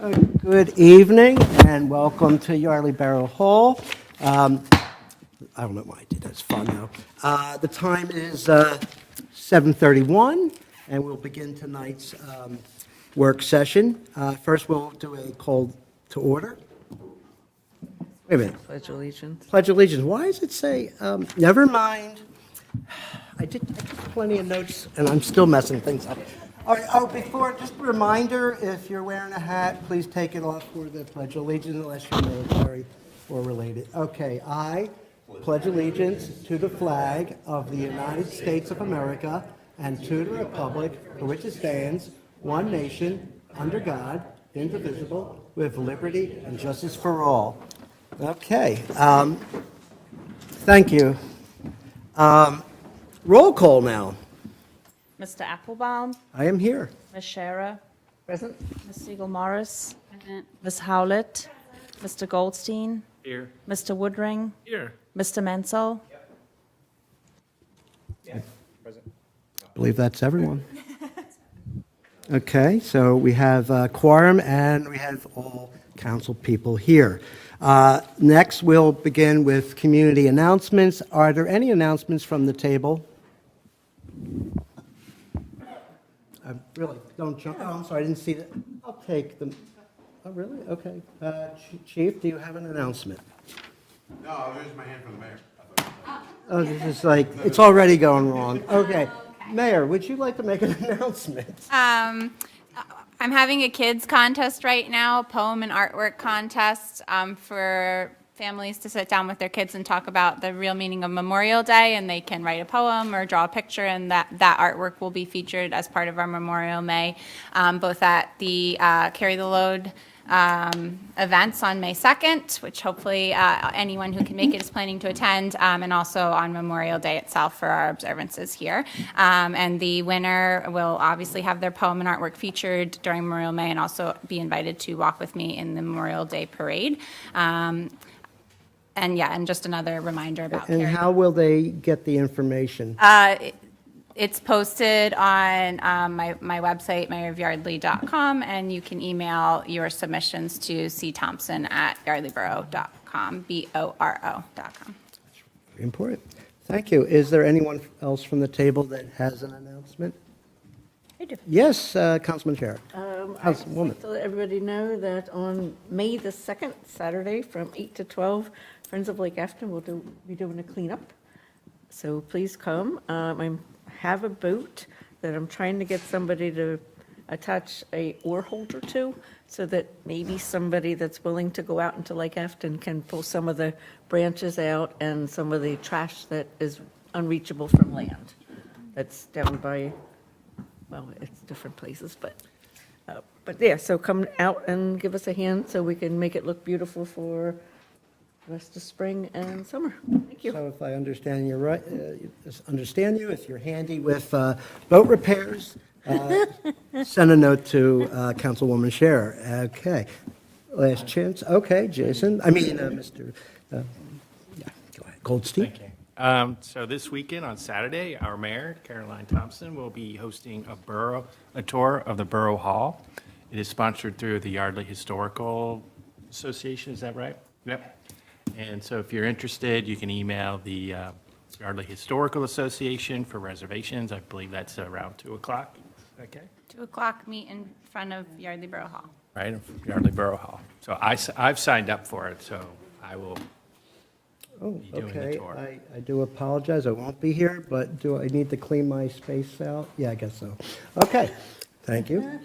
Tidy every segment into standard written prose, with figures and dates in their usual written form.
Good evening and welcome to Yardley Borough Hall. I don't know why I did that, it's fun though. The time is 7:31 and we'll begin tonight's work session. First we'll do a call to order. Wait a minute. Pledge allegiance. Pledge allegiance. Why does it say, never mind. I took plenty of notes and I'm still messing things up. All right, before, just a reminder, if you're wearing a hat, please take it off for the Pledge of Allegiance unless you're military or related. Okay, I pledge allegiance to the flag of the United States of America and to the republic for which it stands, one nation, under God, indivisible, with liberty and justice for all. Okay, thank you. Roll call now. Mr. Appelbaum, I am here. Ms. Shara, Present. Ms. Siegel-Morris, Ms. Howlett, Mr. Goldstein, Here. Mr. Woodring, Here. Mr. Menzel. Yeah. Present. I believe that's everyone. Okay, so we have quorum and we have all council people here. Next, we'll begin with community announcements. Are there any announcements from the table? Really, don't jump. Oh, I'm sorry, I didn't see that. I'll take them. Oh, really? Okay. Chief, do you have an announcement? No, I raised my hand for the mayor. Oh, this is like, it's already going wrong. Okay. Mayor, would you like to make an announcement? I'm having a kids contest right now, a poem and artwork contest for families to sit down with their kids and talk about the real meaning of Memorial Day, and they can write a poem or draw a picture, and that artwork will be featured as part of our Memorial May, both at the Carry the Load events on May 2nd, which hopefully anyone who can make it is planning to attend, and also on Memorial Day itself for our observances here. And the winner will obviously have their poem and artwork featured during Memorial May and also be invited to walk with me in the Memorial Day parade. And just another reminder about And Carry. how will they get the information? It's posted on my website, mayorofyardley.com, and you can email your submissions to cthompson@yardleyborough.com, BORO.com. Very important. Thank you. Is there anyone else from the table that has an announcement? I do. Yes, Councilman Chair. I'd like to let everybody know that on May the 2nd, Saturday, from 8 to 12, Friends of Lake Afton will be doing a cleanup. So please come. I have a boat that I'm trying to get somebody to attach a oar holder to, so that maybe somebody that's willing to go out into Lake Afton can pull some of the branches out and some of the trash that is unreachable from land. That's down by, well, it's different places, but yeah, so come out and give us a hand so we can make it look beautiful for the rest of spring and summer. Thank you. So if I understand you right, if you're handy with boat repairs, send a note to Councilwoman Scherer. Okay. Last chance. Okay, Jason. Mr. Yeah, go ahead. Goldstein. Thank you. So this weekend on Saturday, our mayor, Caroline Thompson, will be hosting a tour of the Borough Hall. It is sponsored through the Yardley Historical Association. Is that right? Yep. And so if you're interested, you can email the Yardley Historical Association for reservations. I believe that's around 2 o'clock. Okay. 2 o'clock, meet in front of Yardley Borough Hall. Right, Yardley Borough Hall. So I've signed up for it, so I will Oh, be doing the okay. tour. I do apologize. I won't be here, but do I need to clean my space out? Yeah, I guess so. Okay. Thank you.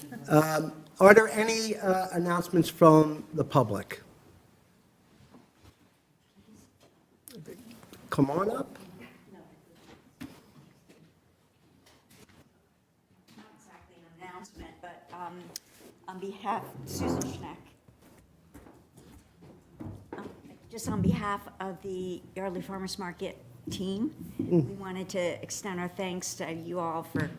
Are there any announcements from the public? Come on up. Not exactly an announcement, but on behalf, Susan Schneck, just on behalf of the Yardley Farmers Market team, we wanted to extend our thanks to you all for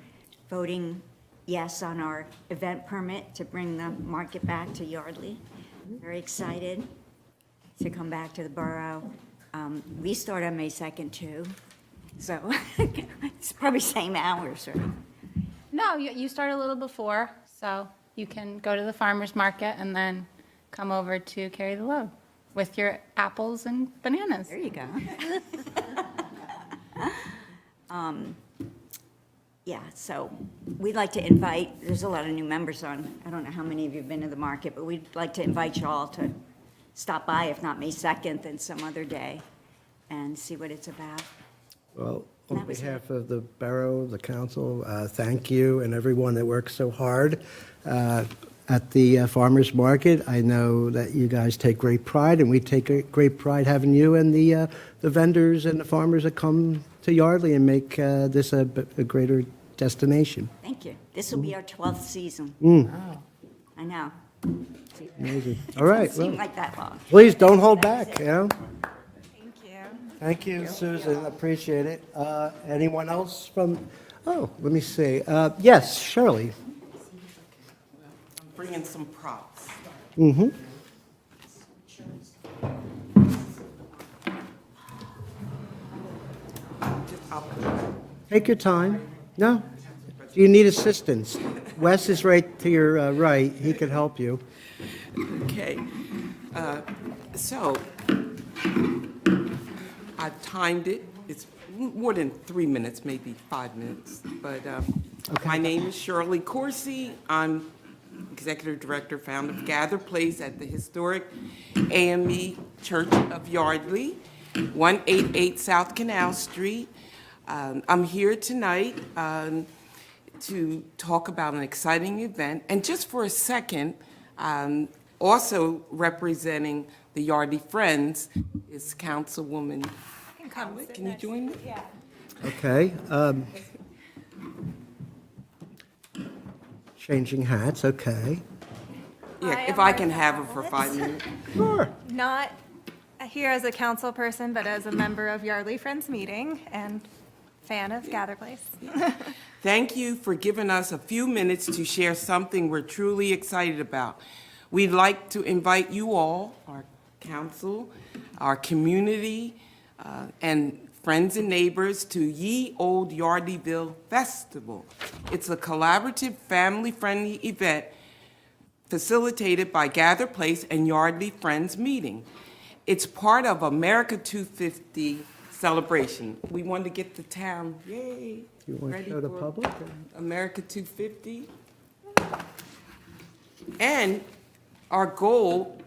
voting yes on our event permit to bring the market back to Yardley. Very excited to come back to the borough. We start on May 2nd too, so it's probably same hours, right? No, you start a little before, so you can go to the farmer's market and then come over to carry the load with your apples and bananas. There you go. Yeah, so we'd like to invite, there's a lot of new members on, I don't know how many of you have been to the market, but we'd like to invite you all to stop by, if not May 2nd, then some other day, and see what it's about. Well, on That was it. behalf of the borough, the council, thank you and everyone that works so hard at the farmers market. I know that you guys take great pride, and we take great pride having you and the vendors and the farmers that come to Yardley and make this a greater destination. Thank you. This will be our 12th season. I know. Amazing. All right. Doesn't seem Well, like that long. please don't hold back, you know? Thank you. Thank you, Susan. Appreciate it. Anyone else from, oh, let me see. Yes, Shirley. I'm bringing some props. Mm-hmm. Take your time. No? Do you need assistance? Wes is right to your right. He could help you. Okay. So, I've timed it. It's more than 3 minutes, maybe 5 minutes. But my name is Shirley Coursey. I'm Executive Director, founder of Gather Place at the historic AME Church of Yardley, 188 South Canal Street. I'm here tonight to talk about an exciting event. And just for a second, also representing the Yardley Friends is Councilwoman Howlett. Can you join me? Yeah. Okay. Changing hats, okay. Yeah, if I can have her for 5 minutes. Sure. Not here as a council person, but as a member of Yardley Friends Meeting and fan of Gather Place. Thank you for giving us a few minutes to share something we're truly excited about. We'd like to invite you all, our council, our community, and friends and neighbors to Ye Old Yardleyville Festival. It's a collaborative, family-friendly event facilitated by Gather Place and Yardley Friends Meeting. It's part of America 250 celebration. We wanted to get the town, yay. You want to ready show the for public? America 250. And our goal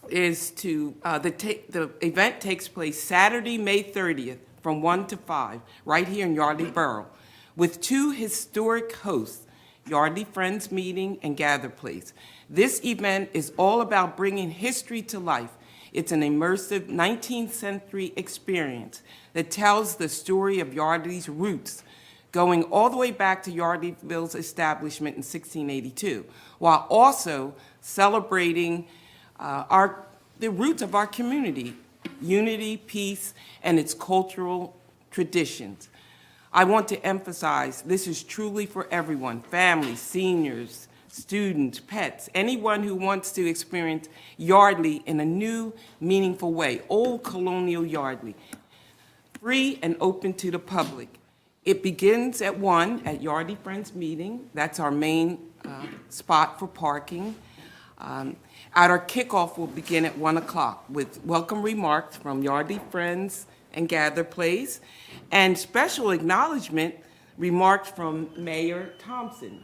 is to, the event takes place Saturday, May 30th, from 1 to 5, right here in Yardley Borough, with two historic hosts, Yardley Friends Meeting and Gather Place. This event is all about bringing history to life. It's an immersive 19th century experience that tells the story of Yardley's roots, going all the way back to Yardleyville's establishment in 1682, while also celebrating the roots of our community, unity, peace, and its cultural traditions. I want to emphasize this is truly for everyone, families, seniors, students, pets, anyone who wants to experience Yardley in a new, meaningful way, old colonial Yardley, free and open to the public. It begins at 1 at Yardley Friends Meeting. That's our main spot for parking. At our kickoff will begin at 1 o'clock with welcome remarks from Yardley Friends and Gather Place, and special acknowledgement remarks from Mayor Thompson.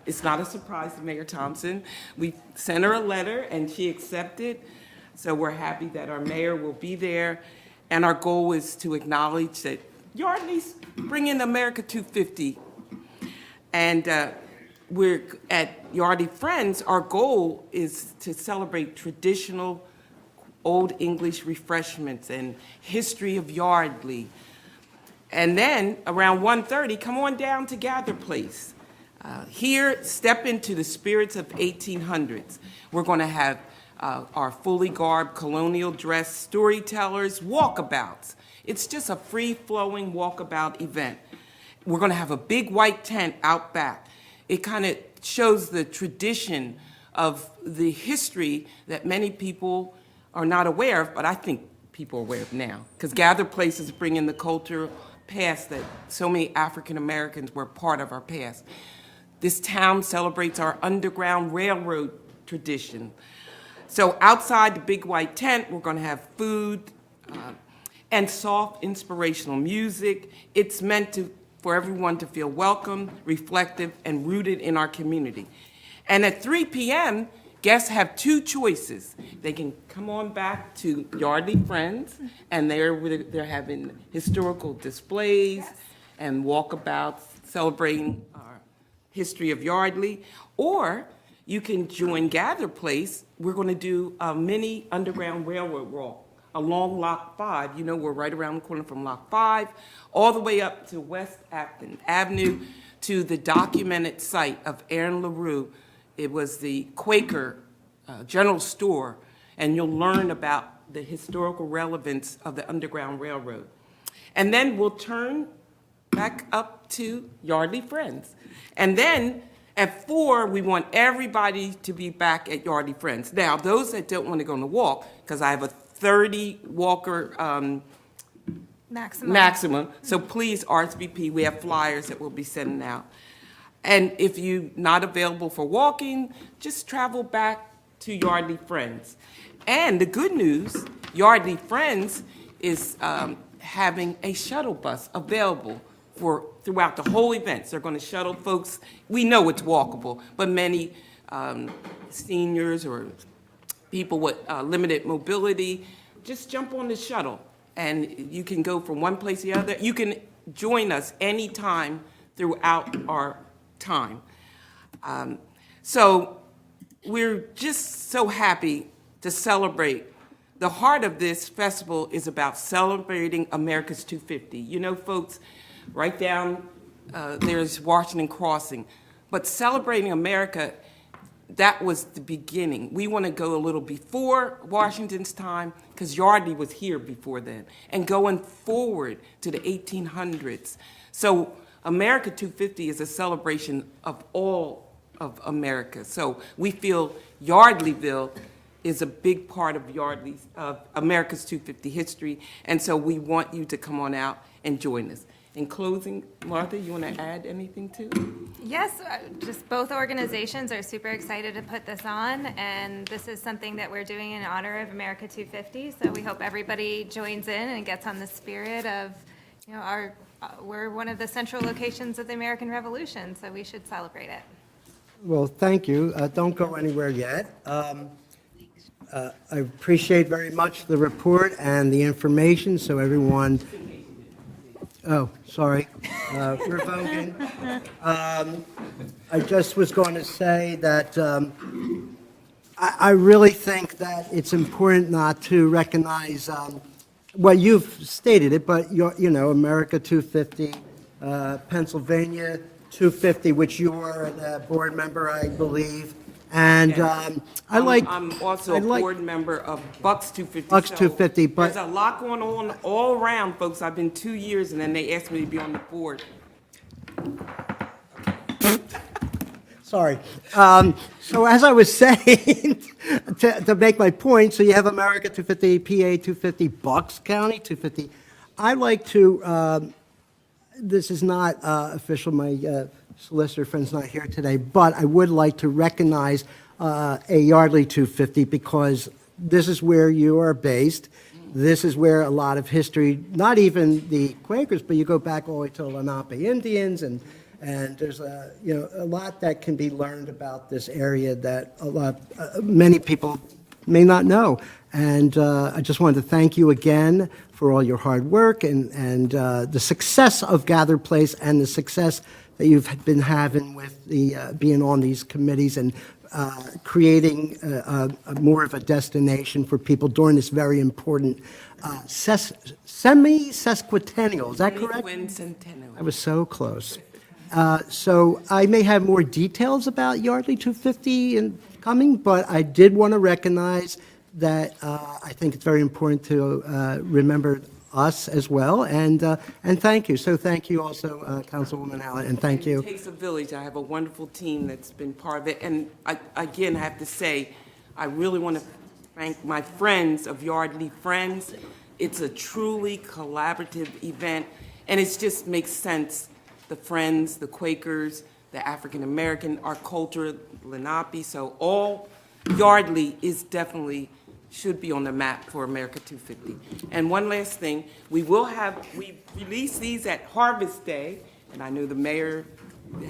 It's not a surprise to Mayor Thompson. We sent her a letter and she accepted, so we're happy that our mayor will be there. And our goal is to acknowledge that Yardley's bringing America 250. And we're at Yardley Friends, our goal is to celebrate traditional Old English refreshments and history of Yardley. And then around 1:30, come on down to Gather Place. Here, step into the spirits of 1800s. We're going to have our fully garbed colonial dress storytellers, walkabouts. It's just a free-flowing walkabout event. We're going to have a big white tent out back. It kind of shows the tradition of the history that many people are not aware of, but I think people are aware of now, because Gather Place is bringing the cultural past that so many African Americans were part of our past. This town celebrates our Underground Railroad tradition. So outside the big white tent, we're going to have food and soft, inspirational music. It's meant for everyone to feel welcome, reflective, and rooted in our community. And at 3 p.m., guests have two choices. They can come on back to Yardley Friends, and they're having historical displays and walkabouts celebrating our history of Yardley. Or you can join Gather Place. We're going to do a mini Underground Railroad walk along Lock 5. You know, we're right around the corner from Lock 5, all the way up to West Acton Avenue to the documented site of Aaron LaRue. It was the Quaker general store, and you'll learn about the historical relevance of the Underground Railroad. And then we'll turn back up to Yardley Friends. And then at 4, we want everybody to be back at Yardley Friends. Now, those that don't want to go on the walk, because I have a 30 walker maximum, so please RSVP. We have flyers that we'll be sending out. And if you're not available for walking, just travel back to Yardley Friends. And the good news, Yardley Friends is having a shuttle bus available throughout the whole event. So they're going to shuttle folks. We know it's walkable, but many seniors or people with limited mobility, just jump on the shuttle and you can go from one place to the other. You can join us anytime throughout our time. So we're just so happy to celebrate. The heart of this festival is about celebrating America's 250. You know, folks, right down there's Washington Crossing. But celebrating America, that was the beginning. We want to go a little before Washington's time, because Yardley was here before then, and going forward to the 1800s. So America 250 is a celebration of all of America. So we feel Yardleyville is a big part of America's 250 history, and so we want you to come on out and join us. In closing, Martha, you want to add anything too? Yes, just both organizations are super excited to put this on, and this is something that we're doing in honor of America 250. So we hope everybody joins in and gets on the spirit of, you know, we're one of the central locations of the American Revolution, so we should celebrate it. Well, thank you. Don't go anywhere yet. I appreciate very much the report and the information, so everyone... Oh, sorry, revoking. I just was going to say that I really think that it's important not to recognize, well, you've stated it, but, you know, America 250, Pennsylvania 250, which you're a board member, I believe. And I'm also a board member of Bucks 250. Bucks so 250, but... There's a lot going on all around, folks. I've been 2 years, and then they asked me to be on the board. Sorry. So as I was saying, to make my point, so you have America 250, PA 250, Bucks County 250. I like to, this is not official, my solicitor friend's not here today, but I would like to recognize a Yardley 250 because this is where you are based. This is where a lot of history, not even the Quakers, but you go back all the way to the Lenape Indians, and there's a lot that can be learned about this area that many people may not know. And I just wanted to thank you again for all your hard work and the success of Gather Place and the success that you've been having with the being on these committees and creating more of a destination for people during this very important semi-sesquicentennial. Is that correct? Semi-quincentennial. I was so close. So I may have more details about Yardley 250 in coming, but I did want to recognize that I think it's very important to remember us as well, and thank you. So thank you also, Councilwoman Allen, and thank you. It takes a village. I have a wonderful team that's been part of it. And again, I have to say, I really want to thank my friends of Yardley Friends. It's a truly collaborative event, and it just makes sense. The Friends, the Quakers, the African American, our culture, Lenape. So all Yardley is definitely should be on the map for America 250. And one last thing, we release these at Harvest Day, and I know the mayor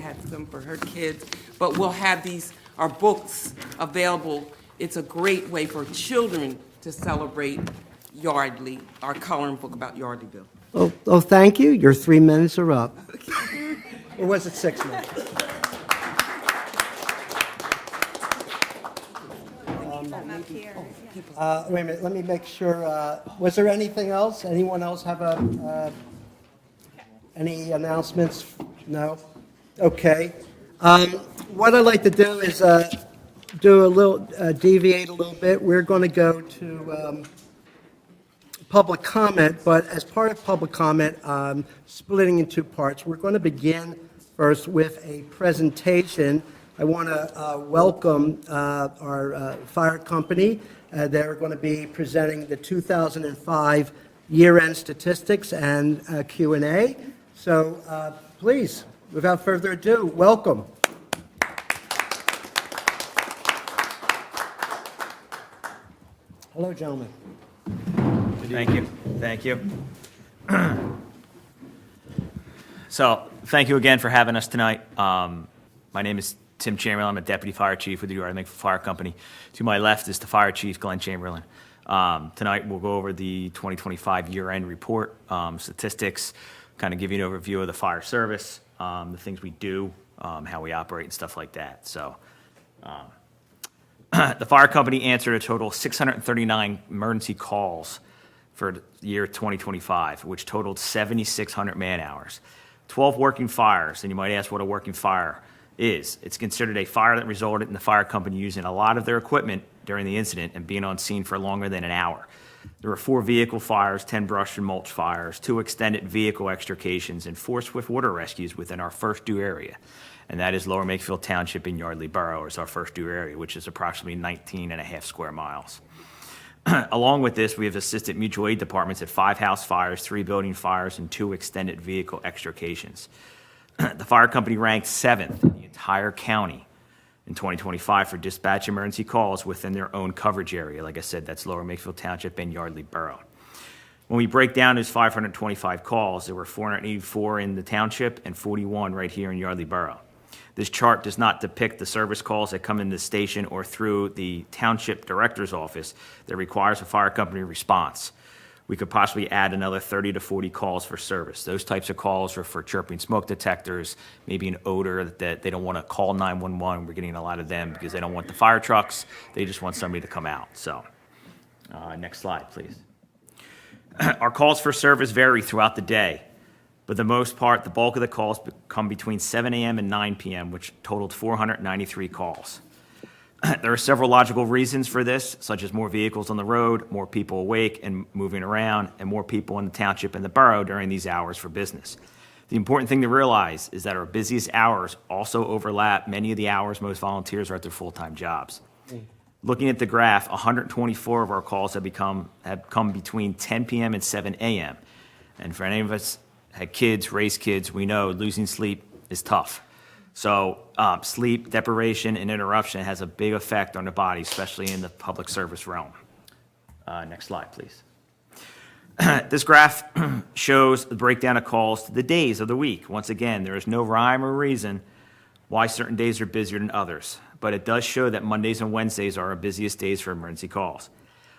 had some for her kids, but we'll have our books available. It's a great way for children to celebrate Yardley, our coloring book about Yardleyville. Oh, thank you. Your 3 minutes are up. Or was it 6 minutes? Wait a minute, let me make sure. Was there anything else? Anyone else have any announcements? No? Okay. What I'd like to do is deviate a little bit. We're going to go to public comment, but as part of public comment, splitting in two parts. We're going to begin first with a presentation. I want to welcome our fire company. They're going to be presenting the 2005 year-end statistics and Q&A. So please, without further ado, welcome. Hello, gentlemen. Thank you. Thank you. So, thank you again for having us tonight. My name is Tim Chamberlain. I'm a deputy fire chief with the Yardley Fire Company. To my left is the fire chief, Glenn Chamberlain. Tonight, we'll go over the 2025 year-end report, statistics, kind of give you an overview of the fire service, the things we do, how we operate, and stuff like that. So, the fire company answered a total of 639 emergency calls for the year 2025, which totaled 7,600 man-hours. 12 working fires, and you might ask what a working fire is. It's considered a fire that resulted in the fire company using a lot of their equipment during the incident and being on scene for longer than an hour. There were 4 vehicle fires, 10 brush and mulch fires, 2 extended vehicle extrications, and 4 swift water rescues within our first due area. And that is Lower Makefield Township in Yardley Borough is our first due area, which is approximately 19.5 square miles. Along with this, we have assisted mutual aid departments at 5 house fires, 3 building fires, and 2 extended vehicle extrications. The fire company ranked 7th in the entire county in 2025 for dispatch emergency calls within their own coverage area. Like I said, that's Lower Makefield Township and Yardley Borough. When we break down those 525 calls, there were 484 in the township and 41 right here in Yardley Borough. This chart does not depict the service calls that come in the station or through the township director's office that requires a fire company response. We could possibly add another 30 to 40 calls for service. Those types of calls are for chirping smoke detectors, maybe an odor that they don't want to call 911. We're getting a lot of them because they don't want the fire trucks. They just want somebody to come out. So, next slide, please. Our calls for service vary throughout the day. But the most part, the bulk of the calls come between 7 a.m. and 9 p.m., which totaled 493 calls. There are several logical reasons for this, such as more vehicles on the road, more people awake and moving around, and more people in the township and the borough during these hours for business. The important thing to realize is that our busiest hours also overlap many of the hours most volunteers are at their full-time jobs. Looking at the graph, 124 of our calls have come between 10 p.m. and 7 a.m. And for any of us had kids, raised kids, we know losing sleep is tough. So sleep deprivation and interruption has a big effect on the body, especially in the public service realm. Next slide, please. This graph shows the breakdown of calls to the days of the week. Once again, there is no rhyme or reason why certain days are busier than others, but it does show that Mondays and Wednesdays are our busiest days for emergency calls.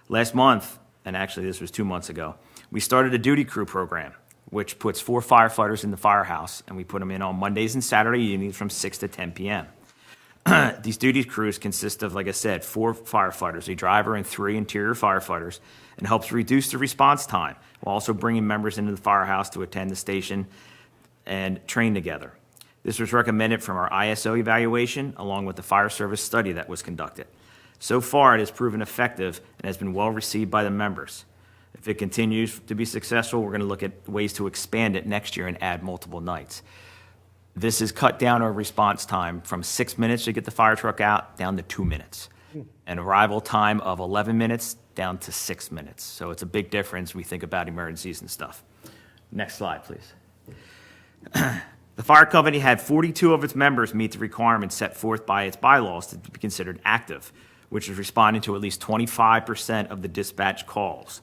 Last month, and actually this was 2 months ago, we started a duty crew program, which puts 4 firefighters in the firehouse, and we put them in on Mondays and Saturday evenings from 6 to 10 p.m. These duty crews consist of, like I said, 4 firefighters, a driver and 3 interior firefighters, and helps reduce the response time while also bringing members into the firehouse to attend the station and train together. This was recommended from our ISO evaluation along with the fire service study that was conducted. So far, it has proven effective and has been well received by the members. If it continues to be successful, we're going to look at ways to expand it next year and add multiple nights. This has cut down our response time from 6 minutes to get the fire truck out down to 2 minutes. An arrival time of 11 minutes down to 6 minutes. So it's a big difference when we think about emergencies and stuff. Next slide, please. The fire company had 42 of its members meet the requirements set forth by its bylaws to be considered active, which is responding to at least 25% of the dispatch calls.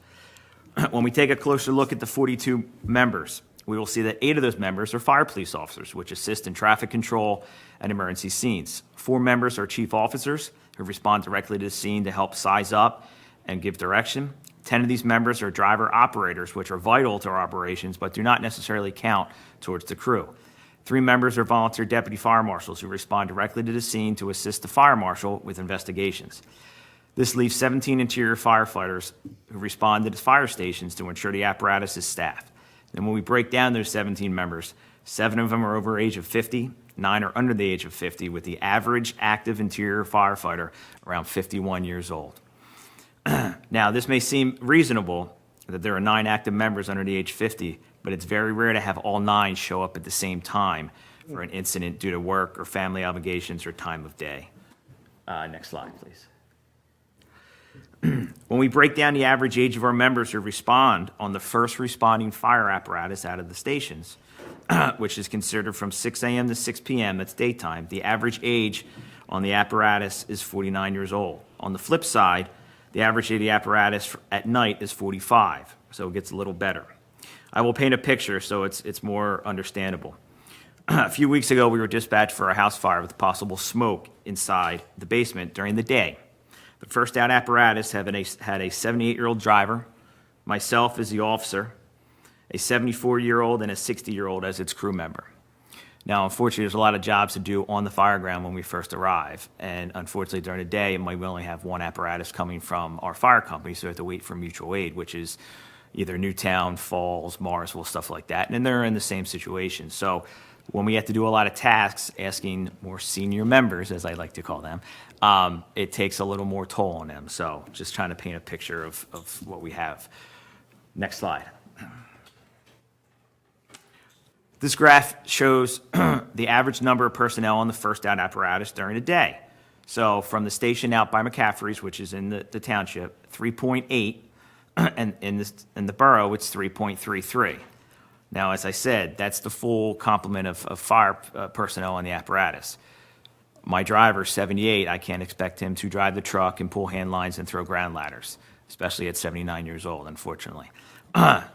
When we take a closer look at the 42 members, we will see that 8 of those members are fire police officers, which assist in traffic control and emergency scenes. 4 members are chief officers who respond directly to the scene to help size up and give direction. 10 of these members are driver operators, which are vital to our operations, but do not necessarily count towards the crew. 3 members are volunteer deputy fire marshals who respond directly to the scene to assist the fire marshal with investigations. This leaves 17 interior firefighters who respond to the fire stations to ensure the apparatus is staffed. And when we break down those 17 members, 7 of them are over the age of 50, 9 are under the age of 50, with the average active interior firefighter around 51 years old. Now, this may seem reasonable that there are 9 active members under the age of 50, but it's very rare to have all 9 show up at the same time for an incident due to work or family obligations or time of day. Next slide, please. When we break down the average age of our members who respond on the first responding fire apparatus out of the stations, which is considered from 6 a.m. to 6 p.m., that's daytime, the average age on the apparatus is 49 years old. On the flip side, the average age of the apparatus at night is 45, so it gets a little better. I will paint a picture so it's more understandable. A few weeks ago, we were dispatched for a house fire with possible smoke inside the basement during the day. The first out apparatus had a 78-year-old driver, myself as the officer, a 74-year-old, and a 60-year-old as its crew member. Now, unfortunately, there's a lot of jobs to do on the fire ground when we first arrive, and unfortunately, during the day, we only have 1 apparatus coming from our fire company, so we have to wait for mutual aid, which is either Newtown, Falls, Morrisville, stuff like that, and they're in the same situation. So when we have to do a lot of tasks, asking more senior members, as I like to call them, it takes a little more toll on them. So just trying to paint a picture of what we have. Next slide. This graph shows the average number of personnel on the first out apparatus during the day. So from the station out by McCaffrey's, which is in the township, 3.8, and in the borough, it's 3.33. Now, as I said, that's the full complement of fire personnel on the apparatus. My driver, 78, I can't expect him to drive the truck and pull hand lines and throw ground ladders, especially at 79 years old, unfortunately.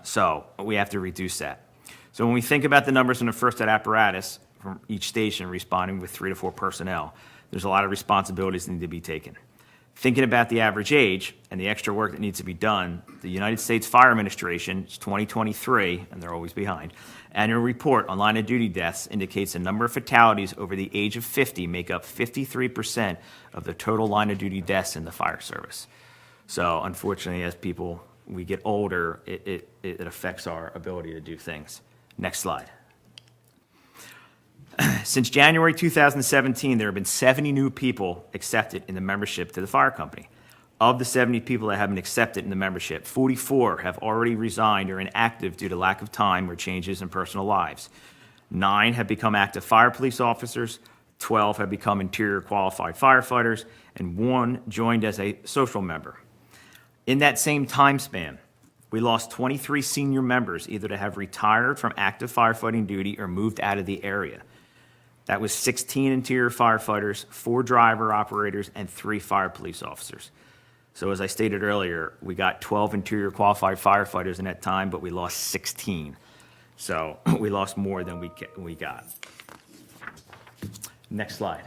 So we have to reduce that. So when we think about the numbers in the first out apparatus from each station responding with 3 to 4 personnel, there's a lot of responsibilities that need to be taken. Thinking about the average age and the extra work that needs to be done, the United States Fire Administration's 2023, and they're always behind, annual report on line of duty deaths indicates the number of fatalities over the age of 50 make up 53% of the total line of duty deaths in the fire service. So unfortunately, as we get older, it affects our ability to do things. Next slide. Since January 2017, there have been 70 new people accepted in the membership to the fire company. Of the 70 people that have been accepted in the membership, 44 have already resigned or inactive due to lack of time or changes in personal lives. 9 have become active fire police officers, 12 have become interior qualified firefighters, and 1 joined as a social member. In that same time span, we lost 23 senior members either to have retired from active firefighting duty or moved out of the area. That was 16 interior firefighters, 4 driver operators, and 3 fire police officers. So as I stated earlier, we got 12 interior qualified firefighters in that time, but we lost 16. So we lost more than we got. Next slide.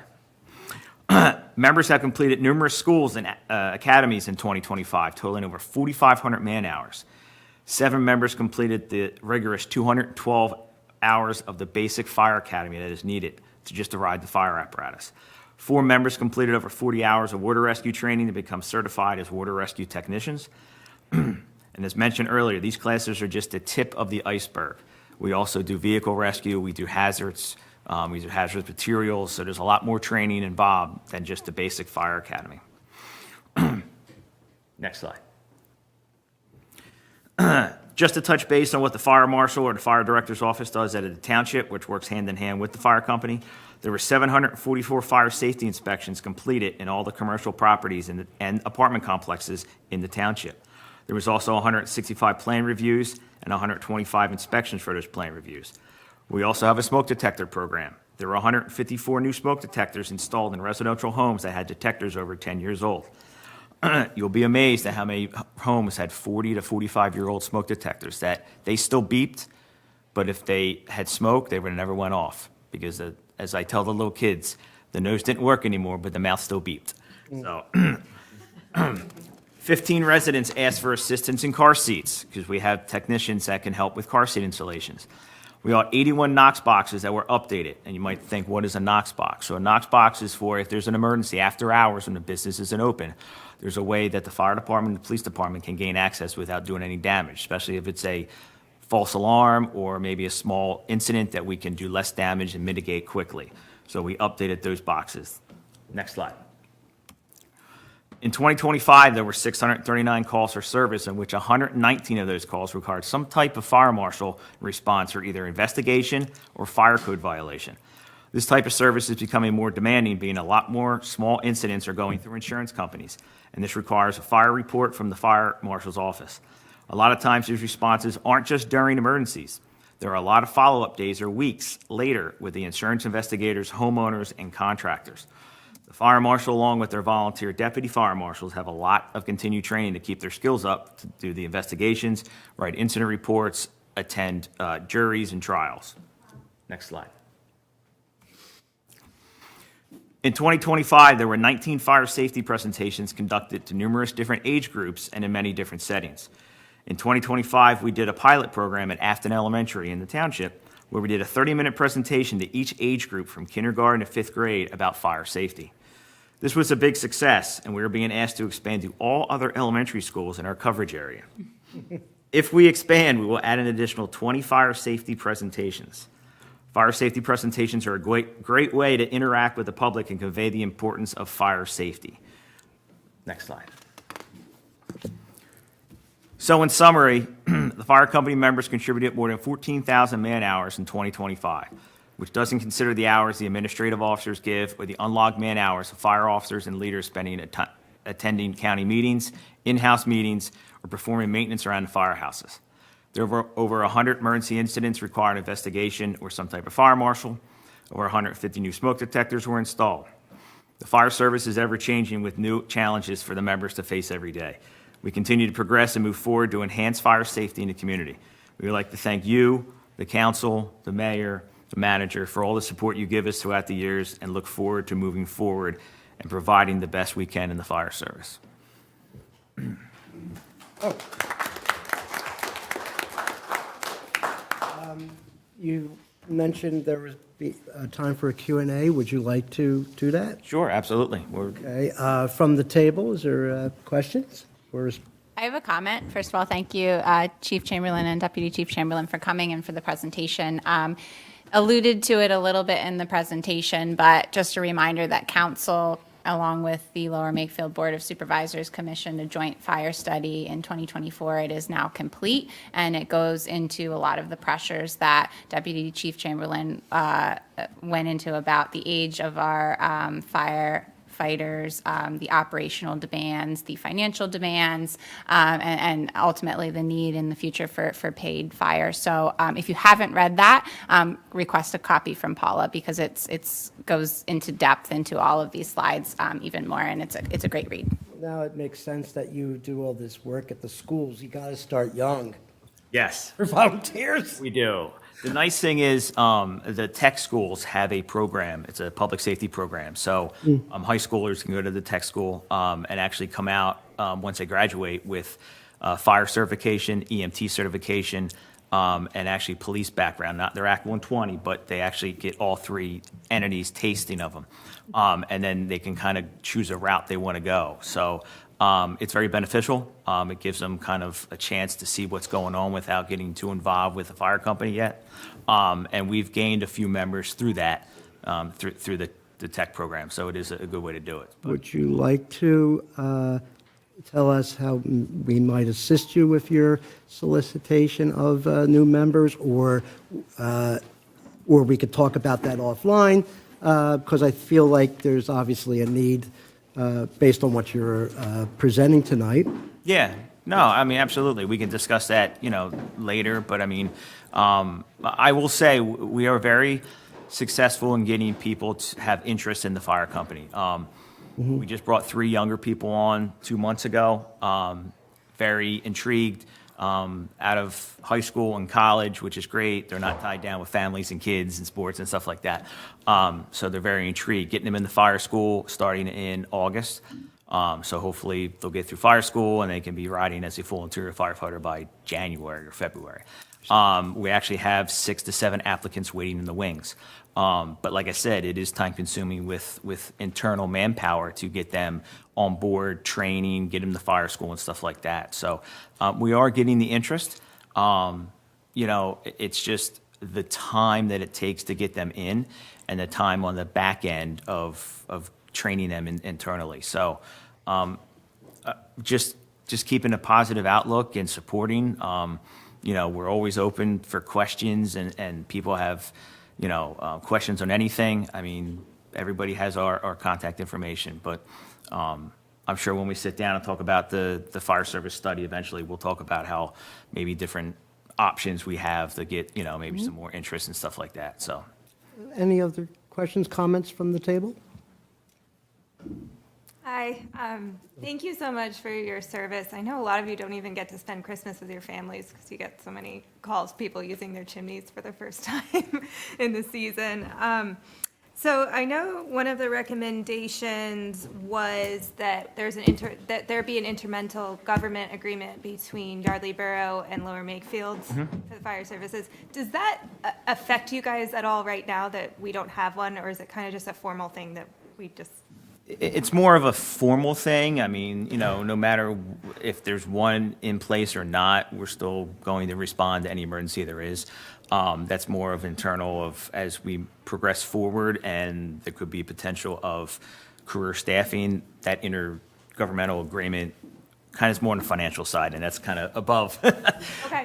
Members have completed numerous schools and academies in 2025, totaling over 4,500 man-hours. 7 members completed the rigorous 212 hours of the basic fire academy that is needed to just to ride the fire apparatus. 4 members completed over 40 hours of water rescue training to become certified as water rescue technicians. And as mentioned earlier, these classes are just the tip of the iceberg. We also do vehicle rescue, we do hazards, we do hazardous materials, so there's a lot more training involved than just the basic fire academy. Next slide. Just to touch base on what the fire marshal or the fire director's office does at the township, which works hand in hand with the fire company, there were 744 fire safety inspections completed in all the commercial properties and apartment complexes in the township. There was also 165 plan reviews and 125 inspections for those plan reviews. We also have a smoke detector program. There were 154 new smoke detectors installed in residential homes that had detectors over 10 years old. You'll be amazed at how many homes had 40 to 45-year-old smoke detectors that they still beeped, but if they had smoke, they would have never went off because, as I tell the little kids, the nose didn't work anymore, but the mouth still beeped. So, 15 residents asked for assistance in car seats because we have technicians that can help with car seat installations. We got 81 Knox boxes that were updated, and you might think, what is a Knox box? So a Knox box is for if there's an emergency after hours when the business isn't open. There's a way that the fire department and the police department can gain access without doing any damage, especially if it's a false alarm or maybe a small incident that we can do less damage and mitigate quickly. So we updated those boxes. Next slide. In 2025, there were 639 calls for service, in which 119 of those calls required some type of fire marshal response for either investigation or fire code violation. This type of service is becoming more demanding, being a lot more small incidents are going through insurance companies, and this requires a fire report from the fire marshal's office. A lot of times, these responses aren't just during emergencies. There are a lot of follow-up days or weeks later with the insurance investigators, homeowners, and contractors. The fire marshal, along with their volunteer deputy fire marshals, have a lot of continued training to keep their skills up to do the investigations, write incident reports, attend juries and trials. Next slide. In 2025, there were 19 fire safety presentations conducted to numerous different age groups and in many different settings. In 2025, we did a pilot program at Afton Elementary in the township where we did a 30-minute presentation to each age group from kindergarten to 5th grade about fire safety. This was a big success, and we are being asked to expand to all other elementary schools in our coverage area. If we expand, we will add an additional 20 fire safety presentations. Fire safety presentations are a great way to interact with the public and convey the importance of fire safety. Next slide. So in summary, the fire company members contributed more than 14,000 man-hours in 2025, which doesn't consider the hours the administrative officers give or the unlogged man-hours of fire officers and leaders spending attending county meetings, in-house meetings, or performing maintenance around the firehouses. There were over 100 emergency incidents requiring investigation or some type of fire marshal. Over 150 new smoke detectors were installed. The fire service is ever-changing with new challenges for the members to face every day. We continue to progress and move forward to enhance fire safety in the community. We would like to thank you, the council, the mayor, the manager, for all the support you give us throughout the years and look forward to moving forward and providing the best we can in the fire service. You mentioned there was time for a Q&A. Would you like to do that? Sure, absolutely. Okay. From the table, is there questions? I have a comment. First of all, thank you, Chief Chamberlain and Deputy Chief Chamberlain, for coming and for the presentation. Alluded to it a little bit in the presentation, but just a reminder that Council, along with the Lower Makefield Board of Supervisors, commissioned a joint fire study in 2024. It is now complete, and it goes into a lot of the pressures that Deputy Chief Chamberlain went into about the age of our firefighters, the operational demands, the financial demands, and ultimately the need in the future for paid fire. So if you haven't read that, request a copy from Paula, because it's goes into depth into all of these slides even more, and it's a great read. Now it makes sense that you do all this work at the schools. You got to start young. Yes. For volunteers. We do. The nice thing is the tech schools have a program. It's a public safety program. So high schoolers can go to the tech school and actually come out once they graduate with fire certification, EMT certification, and actually police background. Not their Act 120, but they actually get all three entities tasting of them. And then they can kind of choose a route they want to go. So it's very beneficial. It gives them kind of a chance to see what's going on without getting too involved with the fire company yet. And we've gained a few members through that, through the tech program. So it is a good way to do it. Would you like to tell us how we might assist you with your solicitation of new members, or we could talk about that offline? Because I feel like there's obviously a need based on what you're presenting tonight. Yeah. No, I mean, absolutely. We can discuss that, later, but I mean, I will say we are very successful in getting people to have interest in the fire company. We just brought 3 younger people on 2 months ago, very intrigued, out of high school and college, which is great. They're not tied down with families and kids and sports and stuff like that. So they're very intrigued. Getting them in the fire school starting in August. So hopefully they'll get through fire school and they can be riding as a full interior firefighter by January or February. We actually have 6 to 7 applicants waiting in the wings. But like I said, it is time consuming with internal manpower to get them on board, training, get them to fire school and stuff like that. So we are getting the interest. It's just the time that it takes to get them in and the time on the back end of training them internally. So just keeping a positive outlook and supporting. We're always open for questions and people have, questions on anything. I mean, everybody has our contact information, but I'm sure when we sit down and talk about the fire service study, eventually we'll talk about how maybe different options we have to get, maybe some more interest and stuff like that, so. Any other questions, comments from the table? Hi, thank you so much for your service. I know a lot of you don't even get to spend Christmas with your families because you get so many calls, people using their chimneys for the first time in the season. So I know one of the recommendations was that that there be an intermental government agreement between Yardley Borough and Lower Makefield for the fire services. Does that affect you guys at all right now that we don't have one, or is it kind of just a formal thing that we just? It's more of a formal thing. I mean, no matter if there's one in place or not, we're still going to respond to any emergency there is. That's more of internal of as we progress forward and there could be potential of career staffing, that intergovernmental agreement kind of is more on the financial side, and that's kind of above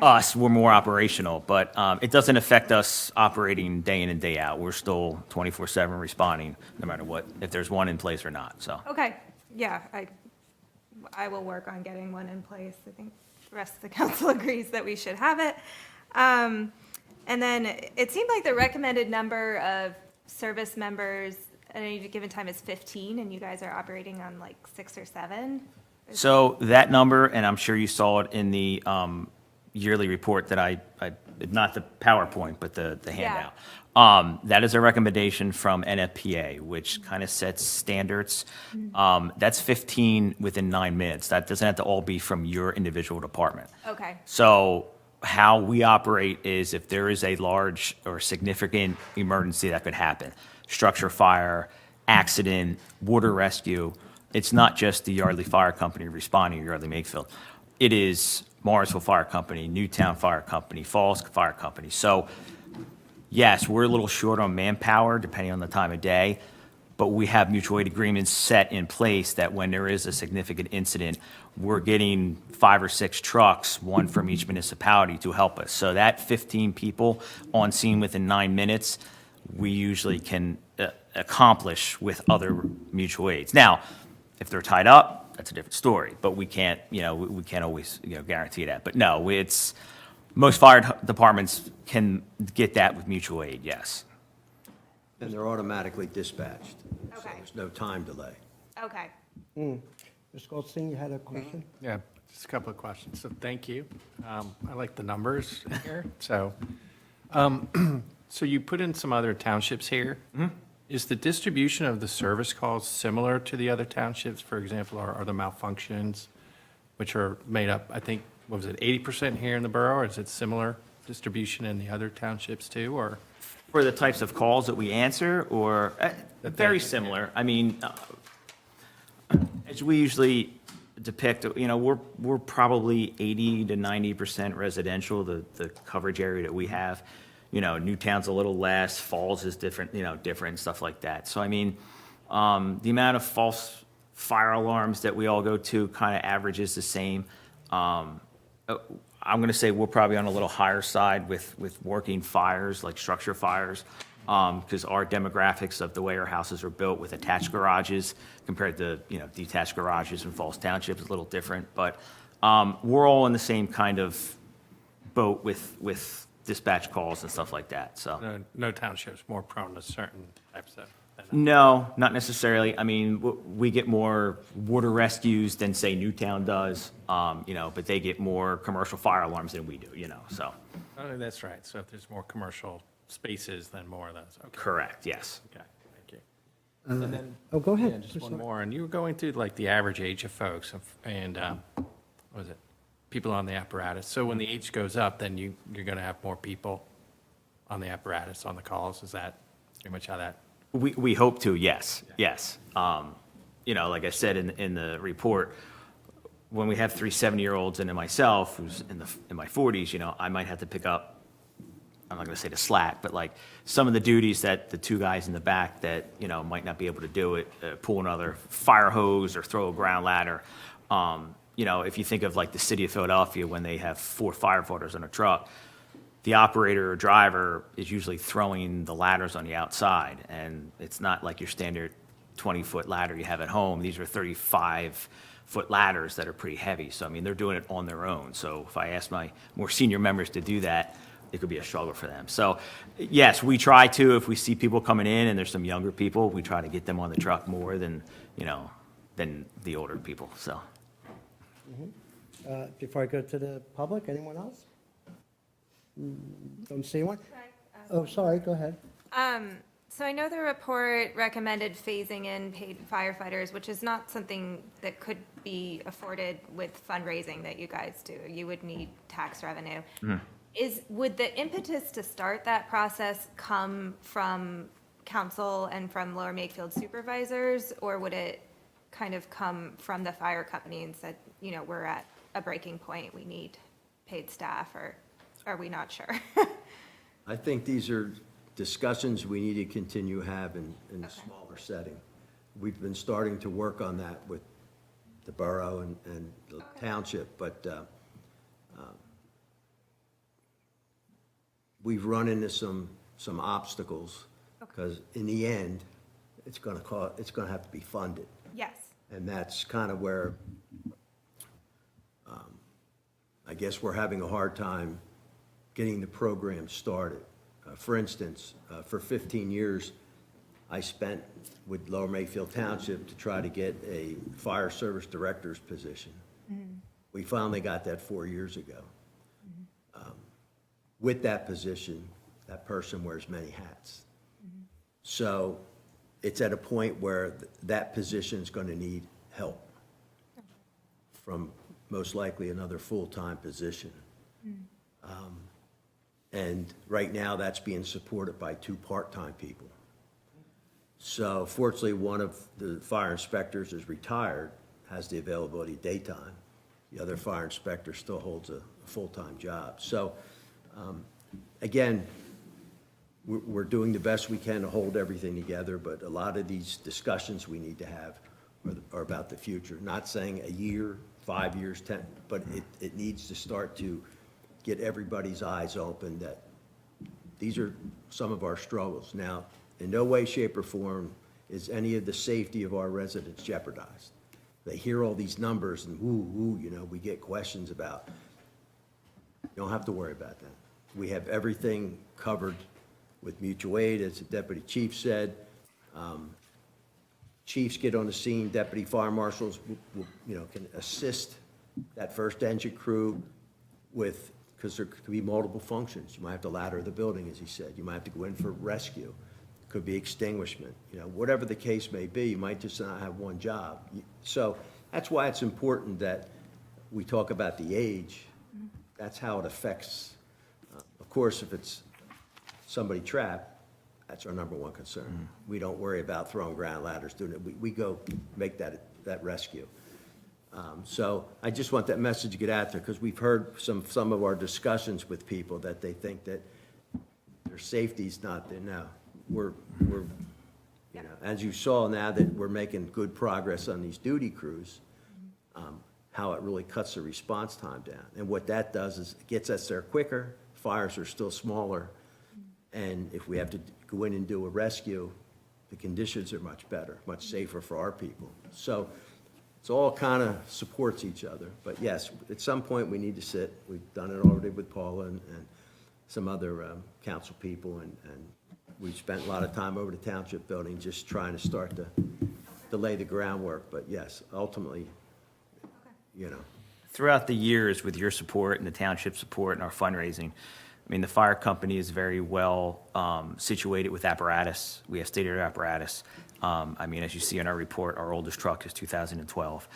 us. We're more operational, but it doesn't affect us operating day in and day out. We're still 24/7 responding, no matter what, if there's one in place or not, so. Okay, yeah, I will work on getting one in place. I think the rest of the council agrees that we should have it. And then it seemed like the recommended number of service members at any given time is 15, and you guys are operating on like 6 or 7? So that number, and I'm sure you saw it in the yearly report that I not the PowerPoint, but the handout. That is a recommendation from NFPA, which kind of sets standards. That's 15 within 9 minutes. That doesn't have to all be from your individual department. Okay. So how we operate is if there is a large or significant emergency that could happen, structure fire, accident, water rescue, it's not just the Yardley Fire Company responding, or Yardley Makefield. It is Morrisville Fire Company, Newtown Fire Company, Falls Fire Company. So yes, we're a little short on manpower depending on the time of day, but we have mutual aid agreements set in place that when there is a significant incident, we're getting 5 or 6 trucks, one from each municipality to help us. So that 15 people on scene within 9 minutes, we usually can accomplish with other mutual aids. Now, if they're tied up, that's a different story, but we can't, we can't always, guarantee that. But no, it's, most fire departments can get that with mutual aid, yes. And they're automatically dispatched. So Okay. there's no time delay. Okay. Mr. Goldstein, you had a question? Yeah, just a couple of questions. So thank you. I like the numbers here. So, so you put in some other townships here. Is the distribution of the service calls similar to the other townships? For example, are the malfunctions, which are made up, I think, what was it, 80% here in the borough? Or is it similar distribution in the other townships too, or? For the types of calls that we answer, or very similar. I mean, as we usually depict, we're probably 80 to 90% residential, the coverage area that we have. Newtown's a little less, Falls is different, different, stuff like that. So, I mean, the amount of false fire alarms that we all go to kind of averages the same. I'm going to say we're probably on a little higher side with working fires, like structure fires, because our demographics of the way our houses are built with attached garages compared to, detached garages in Falls Township is a little different. But We're all in the same kind of boat with dispatch calls and stuff like that, so. No township's more prone to certain types of. No, not necessarily. I mean, we get more water rescues than, say, Newtown does, but they get more commercial fire alarms than we do, so. Oh, that's right. So if there's more commercial spaces, then more of those. Okay. Correct, yes. Okay, thank you. And then, go ahead. yeah, just one more. And you were going through like the average age of folks and, what was it? People on the apparatus. So when the age goes up, then you're going to have more people on the apparatus, on the calls. Is that pretty much how that? We hope to, yes, yes. Like I said in the report, when we have 3 70-year-olds and then myself, who's in my 40s, I might have to pick up, I'm not going to say the slack, but like some of the duties that the 2 guys in the back that, might not be able to do it, pull another fire hose or throw a ground ladder. If you think of like the city of Philadelphia, when they have 4 firefighters on a truck, the operator or driver is usually throwing the ladders on the outside, and it's not like your standard 20-foot ladder you have at home. These are 35-foot ladders that are pretty heavy. So, I mean, they're doing it on their own. So if I ask my more senior members to do that, it could be a struggle for them. So, yes, we try to, if we see people coming in and there's some younger people, we try to get them on the truck more than the older people, so. Before I go to the public, anyone else? Don't see one? Oh, sorry, go ahead. So I know the report recommended phasing in paid firefighters, which is not something that could be afforded with fundraising that you guys do. You would need tax revenue. Would the impetus to start that process come from council and from Lower Makefield supervisors, or would it kind of come from the fire company and said, we're at a breaking point, we need paid staff, or are we not sure? I think these are discussions we need to continue to have in a smaller setting. We've been starting to work on that with the borough and the township, but we've run into some obstacles, because in the end, it's going to have to be funded. Yes. And that's kind of where I guess we're having a hard time getting the program started. For instance, for 15 years, I spent with Lower Mayfield Township to try to get a fire service director's position. We finally got that 4 years ago. With that position, that person wears many hats. So it's at a point where that position is going to need help from most likely another full-time position. And right now, that's being supported by 2 part-time people. So fortunately, one of the fire inspectors is retired, has the availability daytime. The other fire inspector still holds a full-time job. So again, we're doing the best we can to hold everything together, but a lot of these discussions we need to have are about the future. Not saying a year, 5 years, 10, but it needs to start to get everybody's eyes open that these are some of our struggles. Now, in no way, shape, or form is any of the safety of our residents jeopardized. They hear all these numbers and we get questions about. You don't have to worry about that. We have everything covered with mutual aid, as the deputy chief said. Chiefs get on the scene, deputy fire marshals can assist that first engine crew with, because there could be multiple functions. You might have to ladder the building, as he said. You might have to go in for rescue. Could be extinguishment. Whatever the case may be, you might just not have one job. So that's why it's important that we talk about the age. That's how it affects. Of course, if it's somebody trapped, that's our number one concern. We don't worry about throwing ground ladders, doing it. We go make that rescue. So I just want that message to get out there, because we've heard some of our discussions with people that they think that their safety's not there. No, we're as you saw now that we're making good progress on these duty crews, how it really cuts the response time down. And what that does is it gets us there quicker. Fires are still smaller. And if we have to go in and do a rescue, the conditions are much better, much safer for our people. So it's all kind of supports each other. But yes, at some point, we need to sit. We've done it already with Paula and some other council people, and we've spent a lot of time over the township building just trying to start to lay the groundwork. But yes, ultimately, you know, Throughout the years, with your support and the township support and our fundraising, I mean, the fire company is very well situated with apparatus. We have state-of-the-art apparatus. I mean, as you see in our report, our oldest truck is 2012.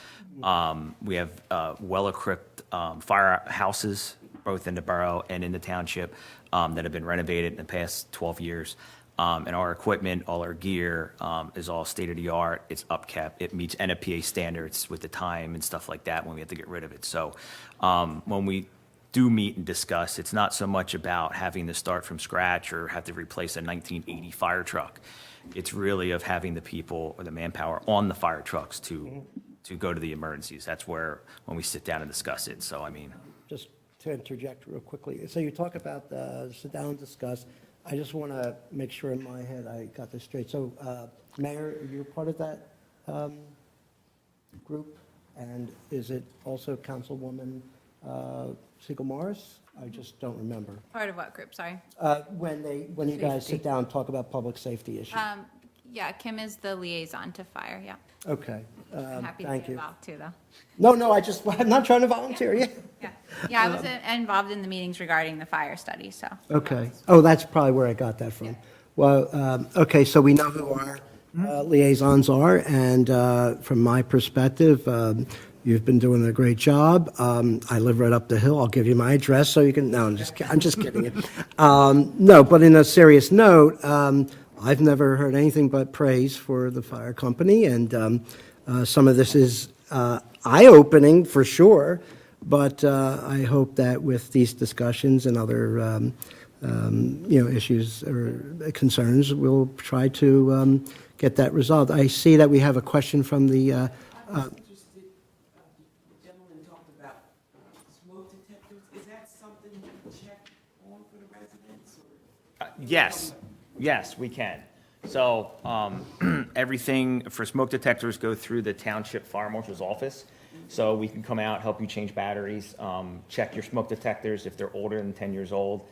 We have well-equipped firehouses, both in the borough and in the township, that have been renovated in the past 12 years. And our equipment, all our gear is all state-of-the-art. It's upkept. It meets NFPA standards with the time and stuff like that when we have to get rid of it. So when we do meet and discuss, it's not so much about having to start from scratch or have to replace a 1980 fire truck. It's really of having the people or the manpower on the fire trucks to go to the emergencies. That's where, when we sit down and discuss it. So, I mean, Just to interject real quickly, so you talk about sit down and discuss. I just want to make sure in my head I got this straight. So, Mayor, you're part of that group? And is it also Councilwoman Siegel Morris? I just don't remember. Part of what group, sorry? When you guys sit down and talk about public safety issues. Yeah, Kim is the liaison to fire, yeah. Okay, I'm happy to thank get you. involved too, though. No, I'm not trying to volunteer, yeah. Yeah, I was involved in the meetings regarding the fire study, so. Okay. Oh, that's probably where I got that from. Well, okay, so we know who our liaisons are, and from my perspective, you've been doing a great job. I live right up the hill. I'll give you my address so you can, no, I'm just kidding. No, but in a serious note, I've never heard anything but praise for the fire company, and some of this is eye-opening for sure, but I hope that with these discussions and other issues or concerns, we'll try to get that resolved. I see that we have a question from the The gentleman talked about smoke detectors. Is that something you can check on for the residents? yes, we can. So everything for smoke detectors go through the township fire marshal's office. So we can come out, help you change batteries, check your smoke detectors if they're older than 10 years old.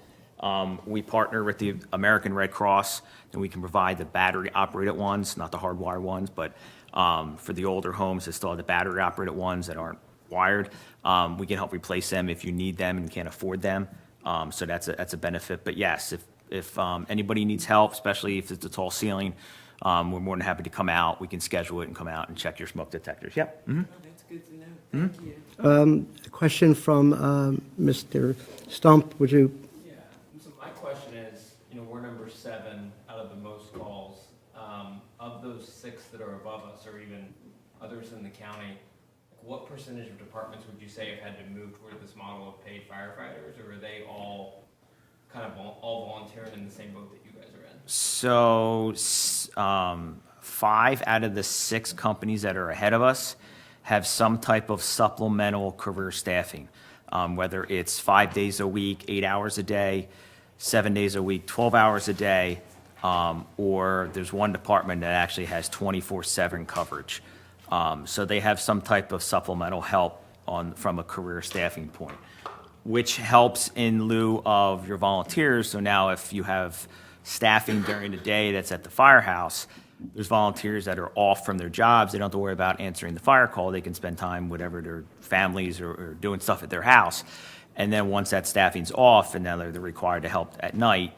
We partner with the American Red Cross, and we can provide the battery-operated ones, not the hardwired ones, but for the older homes that still have the battery-operated ones that aren't wired, we can help replace them if you need them and can't afford them. So that's a benefit. But yes, if anybody needs help, especially if it's a tall ceiling, we're more than happy to come out. We can schedule it and come out and check your smoke detectors. Yep. Mm-hmm. Oh, that's good to know. Thank you. a question from Mr. Stump. Would you? Yeah, so my question is, we're number 7 out of the most calls. Of those 6 that are above us, or even others in the county, what percentage of departments would you say have had to move toward this model of paid firefighters, or are they all kind of all volunteering in the same boat that you guys are in? So 5 out of the 6 companies that are ahead of us have some type of supplemental career staffing, whether it's 5 days a week, 8 hours a day, 7 days a week, 12 hours a day, or there's one department that actually has 24/7 coverage. So they have some type of supplemental help from a career staffing point, which helps in lieu of your volunteers. So now if you have staffing during the day that's at the firehouse, there's volunteers that are off from their jobs. They don't have to worry about answering the fire call. They can spend time, whatever, their families or doing stuff at their house. And then once that staffing's off and now they're required to help at night,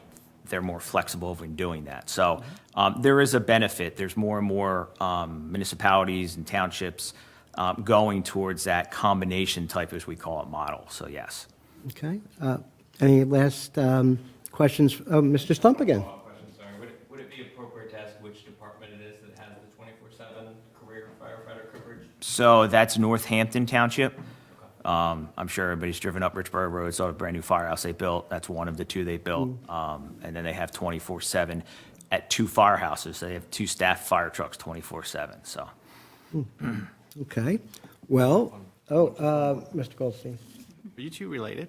they're more flexible in doing that. So there is a benefit. There's more and more municipalities and townships going towards that combination type, as we call it, model. So yes. Okay. Any last questions? Mr. Stump again. Question, sorry. Would it be appropriate to ask which department it is that has the 24/7 career firefighter coverage? So that's Northampton Township. I'm sure everybody's driven up Richburg Road, saw a brand new firehouse they built. That's one of the 2 they built. And then they have 24/7 at 2 firehouses. They have 2 staff fire trucks 24/7. So. Okay. Well, Mr. Goldstein. Are you 2 related?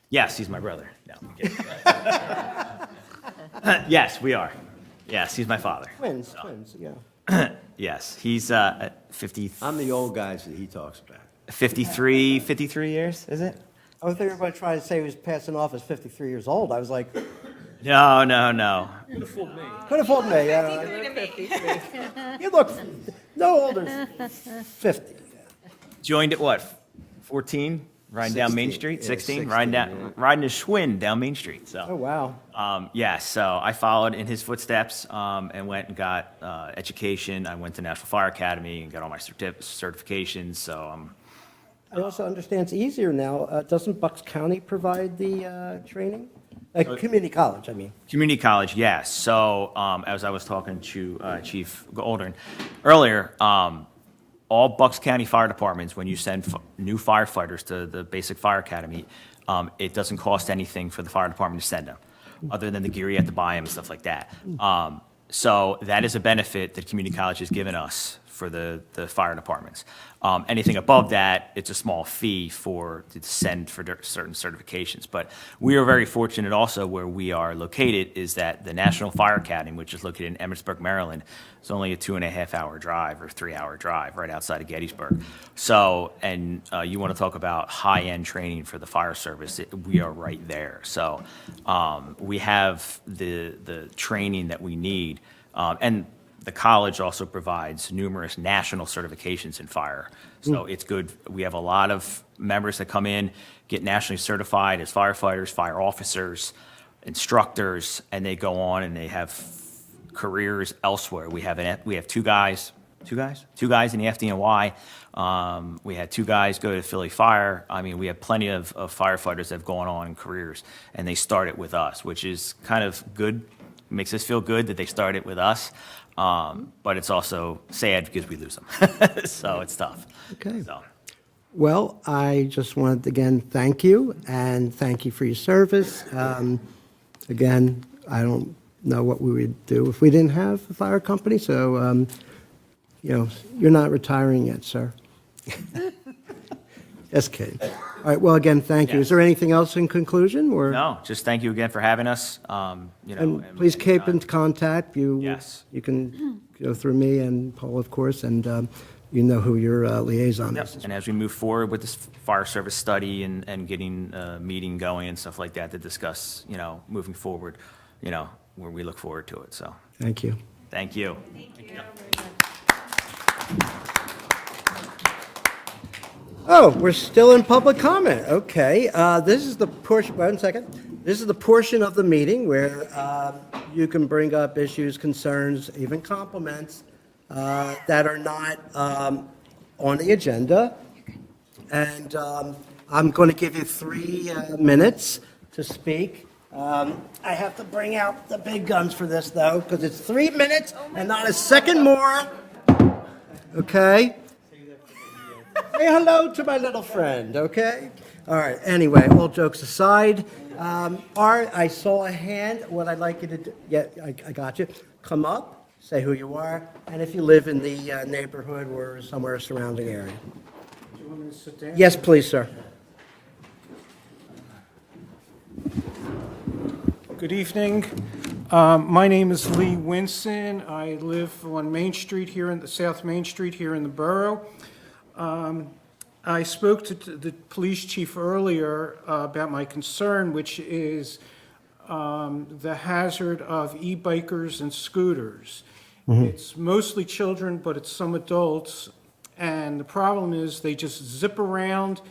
Yes, he's my brother. No, I'm kidding. Yes, we are. Yes, he's my father. Twins, yeah. Yes, he's 50, I'm the old guys that he talks about. 53 years, is it? I was thinking everybody trying to say he was passing off as 53 years old. I was like, No. could have fooled me. You look no older than 50. Joined at what, 14? Riding down Main 16, Street, yeah, 16? 16, Riding yeah. a Schwinn down Main Street, so. Oh, wow. Yeah, so I followed in his footsteps and went and got education. I went to National Fire Academy and got all my certifications, so I also understand it's easier now. Doesn't Bucks County provide the training? Community college, I mean. community college, yes. So as I was talking to Chief Goldern earlier, all Bucks County fire departments, when you send new firefighters to the basic fire academy, it doesn't cost anything for the fire department to send them, other than the gear you have to buy them and stuff like that. So that is a benefit that community college has given us for the fire departments. Anything above that, it's a small fee to send for certain certifications. But we are very fortunate also where we are located is that the National Fire Academy, which is located in Emmitsburg, Maryland, is only a 2.5-hour drive or 3-hour drive right outside of Gettysburg. So, and you want to talk about high-end training for the fire service, we are right there. So we have the training that we need. And the college also provides numerous national certifications in fire. So it's good. We have a lot of members that come in, get nationally certified as firefighters, fire officers, instructors, and they go on and they have careers elsewhere. We have two guys in the FDNY. We had 2 guys go to Philly Fire. I mean, we have plenty of firefighters that have gone on in careers, and they started with us, which is kind of good. It makes us feel good that they started with us. But it's also sad because we lose them. So it's tough. Okay. So, Well, I just wanted to again thank you and thank you for your service. Again, I don't know what we would do if we didn't have a fire company. So, you're not retiring yet, sir. Just kidding. All right. Well, again, thank you. Is there anything else in conclusion, or no, just thank you again for having us. And please keep in contact. Yes. You can go through me and Paul, of course, and you know who your liaison is. And as we move forward with this fire service study and getting a meeting going and stuff like that to discuss, moving forward, where we look forward to it. So Thank you. thank you. Oh, we're still in public comment. Okay. This is the portion, 1 second. This is the portion of the meeting where you can bring up issues, concerns, even compliments that are not on the agenda. And I'm going to give you 3 minutes to speak. I have to bring out the big guns for this, though, because it's 3 minutes and not a second more. Okay? Say hello to my little friend, okay? All right, anyway, all jokes aside, Art, I saw a hand. What I'd like you to do, yeah, I got you. Come up, say who you are, and if you live in the neighborhood or somewhere surrounding area. Do you want me to sit down? Yes, please, sir. Good evening. My name is Lee Winson. I live on Main Street here in the South Main Street here in the borough. I spoke to the police chief earlier about my concern, which is the hazard of e-bikers and scooters. It's mostly children, but it's some adults. And the problem is they just zip around.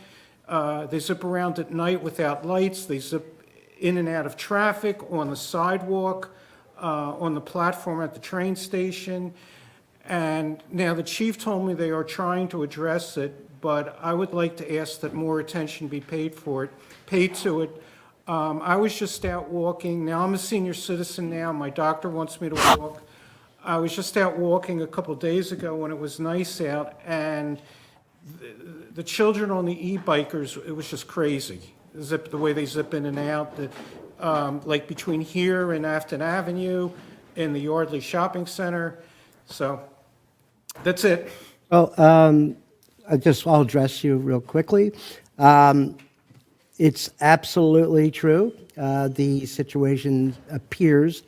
They zip around at night without lights. They zip in and out of traffic, on the sidewalk, on the platform at the train station. And now the chief told me they are trying to address it, but I would like to ask that more attention be paid to it. I was just out walking. Now I'm a senior citizen now. My doctor wants me to walk. I was just out walking a couple days ago when it was nice out, and the children on the e-bikers, it was just crazy. The way they zip in and out, like between here and Afton Avenue, in the Yardley Shopping Center. So that's it. Well, I'll address you real quickly. It's absolutely true. The situation appears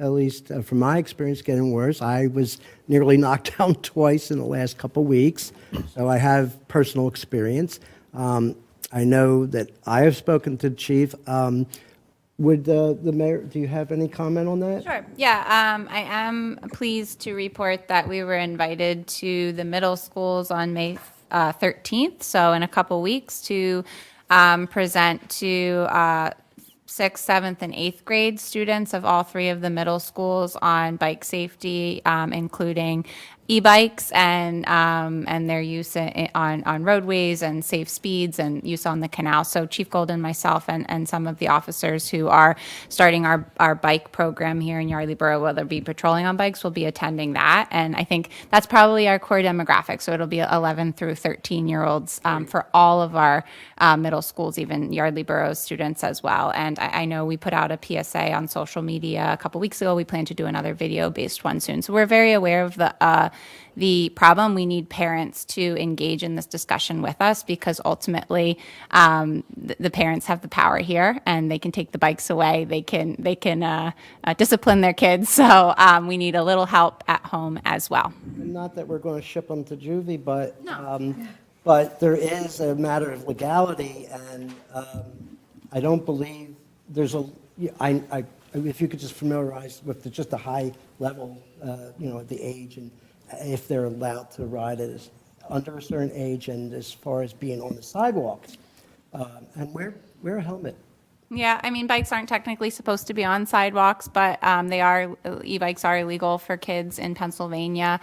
at least from my experience, getting worse. I was nearly knocked down twice in the last couple weeks, so I have personal experience. I know that I have spoken to the chief. Would the mayor, do you have any comment on that? Sure. Yeah, I am pleased to report that we were invited to the middle schools on May 13th, so in a couple weeks, to present to 6th, 7th, and 8th grade students of all three of the middle schools on bike safety, including e-bikes and their use on roadways and safe speeds and use on the canal. So Chief Golden, myself, and some of the officers who are starting our bike program here in Yardley Borough, whether it be patrolling on bikes, will be attending that. And I think that's probably our core demographic. So it'll be 11 through 13-year-olds for all of our middle schools, even Yardley Borough students as well. And I know we put out a PSA on social media a couple weeks ago. We plan to do another video-based one soon. So we're very aware of the problem. We need parents to engage in this discussion with us because ultimately the parents have the power here and they can take the bikes away. They can discipline their kids. So we need a little help at home as well. Not that we're going to ship them to juvie, but there is a matter of legality, and I don't believe there's if you could just familiarize with just a high level, the age and if they're allowed to ride it under a certain age, and as far as being on the sidewalks, and wear a helmet. Yeah, I mean, bikes aren't technically supposed to be on sidewalks, but e-bikes are illegal for kids in Pennsylvania.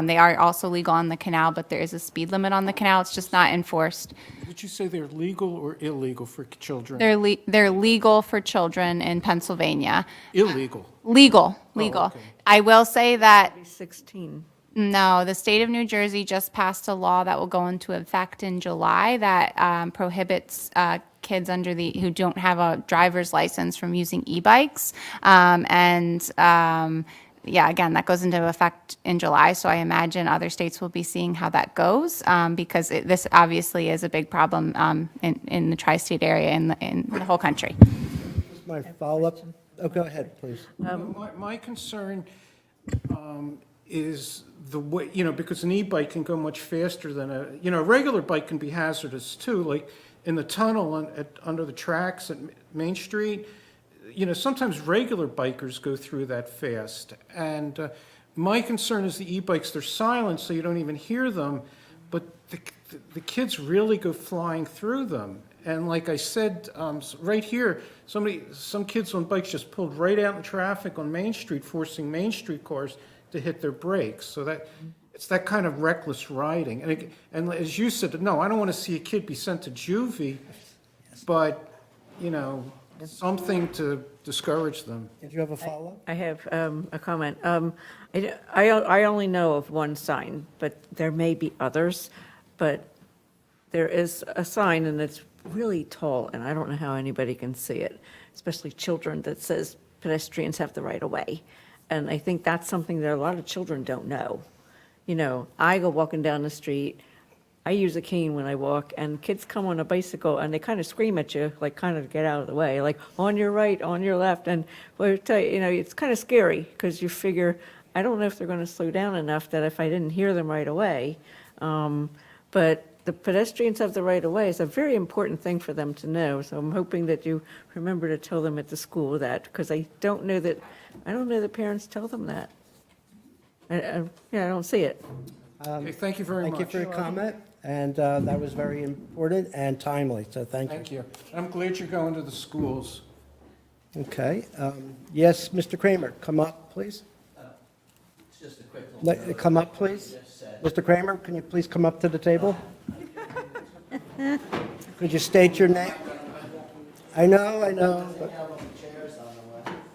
They are also legal on the canal, but there is a speed limit on the canal. It's just not enforced. Did you say they're legal or illegal for children? They're legal for children in Pennsylvania. Illegal? Legal. okay. I will say that 16. no, the state of New Jersey just passed a law that will go into effect in July that prohibits kids who don't have a driver's license from using e-bikes. Again, that goes into effect in July. So I imagine other states will be seeing how that goes because this obviously is a big problem in the tri-state area in the whole country. My follow-up. Oh, go ahead, please. My concern is the way, because an e-bike can go much faster than a regular bike can be hazardous too, like in the tunnel under the tracks at Main Street. Sometimes regular bikers go through that fast. And my concern is the e-bikes, they're silent, so you don't even hear them, but the kids really go flying through them. And like I said, right here, some kids on bikes just pulled right out in traffic on Main Street, forcing Main Street cars to hit their brakes. So it's that kind of reckless riding. And as you said, no, I don't want to see a kid be sent to juvie, but, something to discourage them. Did you have a follow-up? I have a comment. I only know of one sign, but there may be others. But there is a sign, and it's really tall, and I don't know how anybody can see it, especially children, that says pedestrians have the right of way. And I think that's something that a lot of children don't know. I go walking down the street, I use a cane when I walk, and kids come on a bicycle, and they kind of scream at you, like, kind of get out of the way, like, on your right, on your left. And I tell you, it's kind of scary, because you figure, I don't know if they're going to slow down enough that if I didn't hear them right away. But the pedestrians have the right of way is a very important thing for them to know. So I'm hoping that you remember to tell them at the school that, because I don't know that parents tell them that. I don't see it. Okay, thank you very much. Thank you for your comment, and that was very important and timely, so thank you. Thank you. I'm glad you're going to the schools. Okay. Yes, Mr. Kramer, come up, please. It's just a quick little. Come up, please. Mr. Kramer, can you please come up to the table? Could you state your name? I know. But...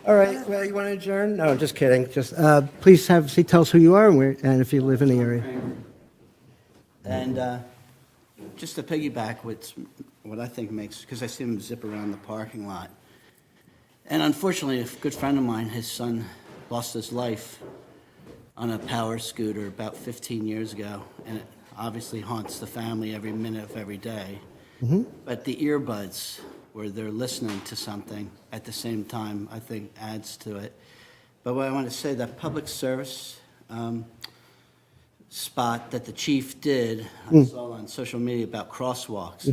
All right, well, you want to adjourn? No, just kidding. Just please have a seat, tell us who you are and if you live in the area. And just to piggyback what I think makes, because I see him zip around the parking lot. And unfortunately, a good friend of mine, his son lost his life on a power scooter about 15 years ago, and it obviously haunts the family every minute of every day. Mm-hmm. But the earbuds, where they're listening to something at the same time, I think adds to it. But what I want to say, that public service spot that the chief did, I saw on social media about crosswalks,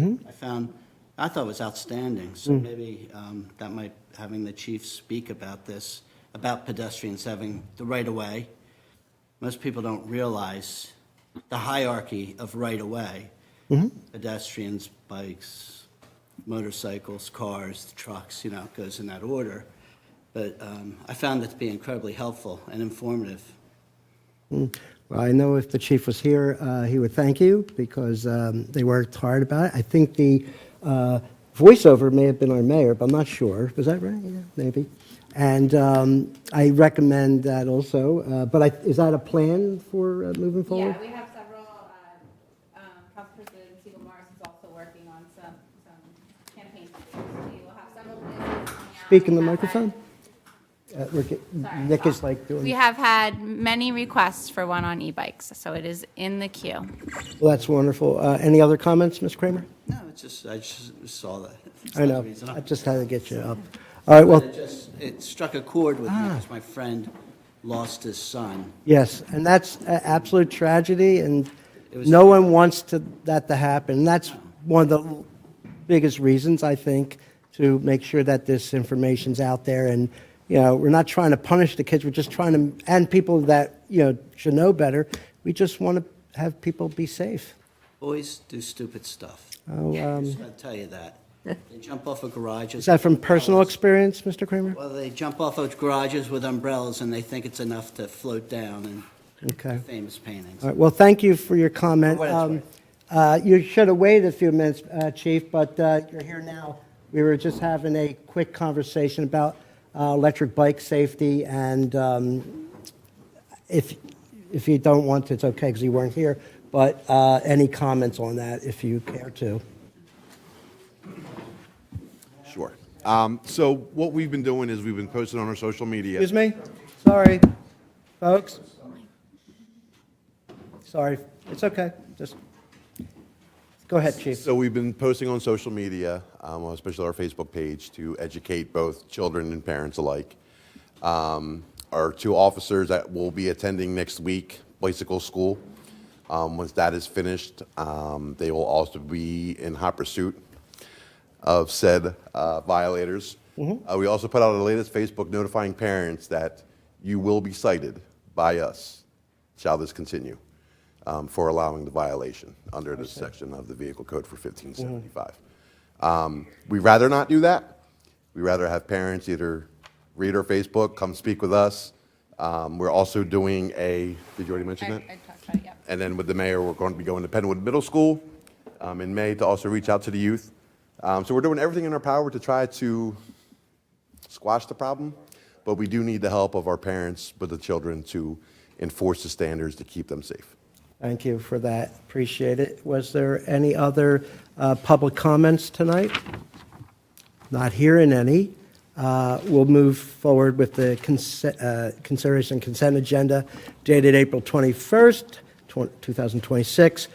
I thought was outstanding. So maybe that might, having the chief speak about this, about pedestrians having the right-of-way. Most people don't realize the hierarchy of right-of-way. Pedestrians, bikes, motorcycles, cars, trucks, it goes in that order. But I found it to be incredibly helpful and informative. Well, I know if the chief was here, he would thank you because they worked hard about it. I think the voiceover may have been our mayor, but I'm not sure. Was that right? Yeah, maybe. And I recommend that also. But is that a plan for moving forward? Yeah, we have several, Council President Siegel Morris is also working on some campaigns. We will have several places coming out. Speak in the We have microphone. Nick is like doing. We have had many requests for one on e-bikes, so it is in the queue. Well, that's wonderful. Any other comments, Ms. Kramer? No, I just saw that. It's I not know. the reason. I just had to get you up. All right. Well, It struck a chord with me because my friend lost his son. yes, and that's an absolute tragedy, and It was- no one wants that to happen. And that's one of the biggest reasons, I think, to make sure that this information's out there. And, we're not trying to punish the kids. We're just trying to, and people that, should know better. We just want to have people be safe. Boys do stupid stuff. Oh, I just got to tell you that. They jump off of garages. is that from with personal umbrellas. experience, Mr. Kramer? Well, they jump off of garages with umbrellas and they think it's enough to float down and Okay. famous paintings. All right, well, thank you for your comment. For what it's You should have waited a few minutes, Chief, but you're here now. We were just having a quick conversation about electric bike safety, and if you don't want to, it's okay because you weren't here, but any comments on that if you care to? Sure. So what we've been doing is we've been posting on our social media. Excuse me? Sorry, folks. Sorry, it's okay. Just go ahead, Chief. So we've been posting on social media, especially our Facebook page, to educate both children and parents alike. Our two officers that will be attending next week, bicycle school. Once that is finished, they will also be in hot pursuit of said violators. We also put out a latest Facebook notifying parents that you will be cited by us, shall this continue, for allowing the violation under this section of the Vehicle Code for 1575. We'd rather not do that. We'd rather have parents either read our Facebook, come speak with us. We're also doing did you already mention that? I talked about it, yeah. And then with the mayor, we're going to be going to Penwood Middle School in May to also reach out to the youth. So we're doing everything in our power to try to squash the problem, but we do need the help of our parents with the children to enforce the standards to keep them safe. Thank you for that. Appreciate it. Was there any other public comments tonight? Not hearing any. We'll move forward with the consideration consent agenda dated April 21st, 2026.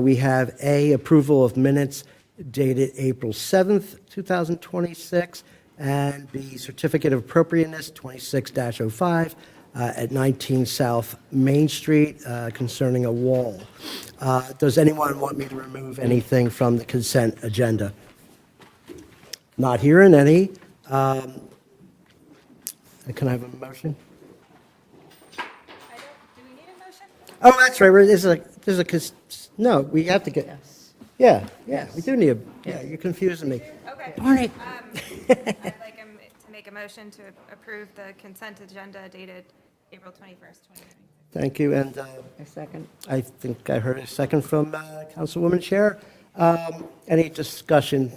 We have A, approval of minutes dated April 7th, 2026, and B, certificate of appropriateness 26-05 at 19 South Main Street concerning a wall. Does anyone want me to remove anything from the consent agenda? Not hearing any. Can I have a motion? Do we need a motion? Oh, that's right. No, we have to get, yeah, we do need you're confusing me. Okay. Darn it. I'd like to make a motion to approve the consent agenda dated April 21st, 2020. Thank you, and A second. I think I heard a second from Councilwoman Chair. Any discussion?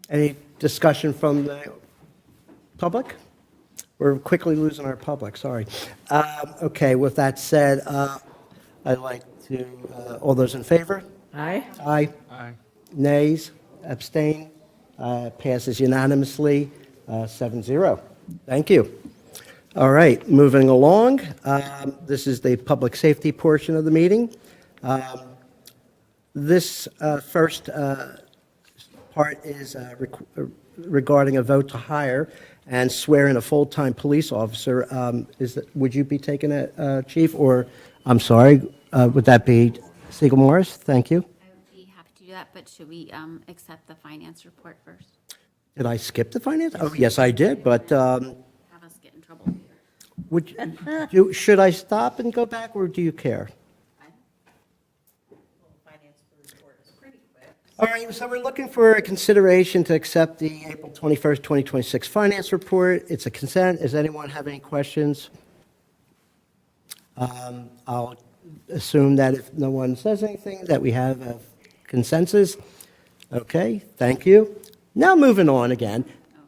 Any discussion from the public? We're quickly losing our public, sorry. Okay, with that said, I'd like to, all those in favor? Aye. Aye. Aye. Nays? Abstain? Passes unanimously, 7-0. Thank you. All right, moving along. This is the public safety portion of the meeting. This first part part is regarding a vote to hire and swear in a full-time police officer. Would you be taking it, Chief, or, I'm sorry, would that be Siegel Morris? Thank you. I would be happy to do that, but should we accept the finance report first? Did I skip the finance? Oh, yes, I did, but Have us get in trouble. should I stop and go back, or do you care? All right, so we're looking for a consideration to accept the April 21st, 2026 finance report. It's a consent. Does anyone have any questions? I'll assume that if no one says anything, that we have a consensus. Okay, thank you. Now moving on again,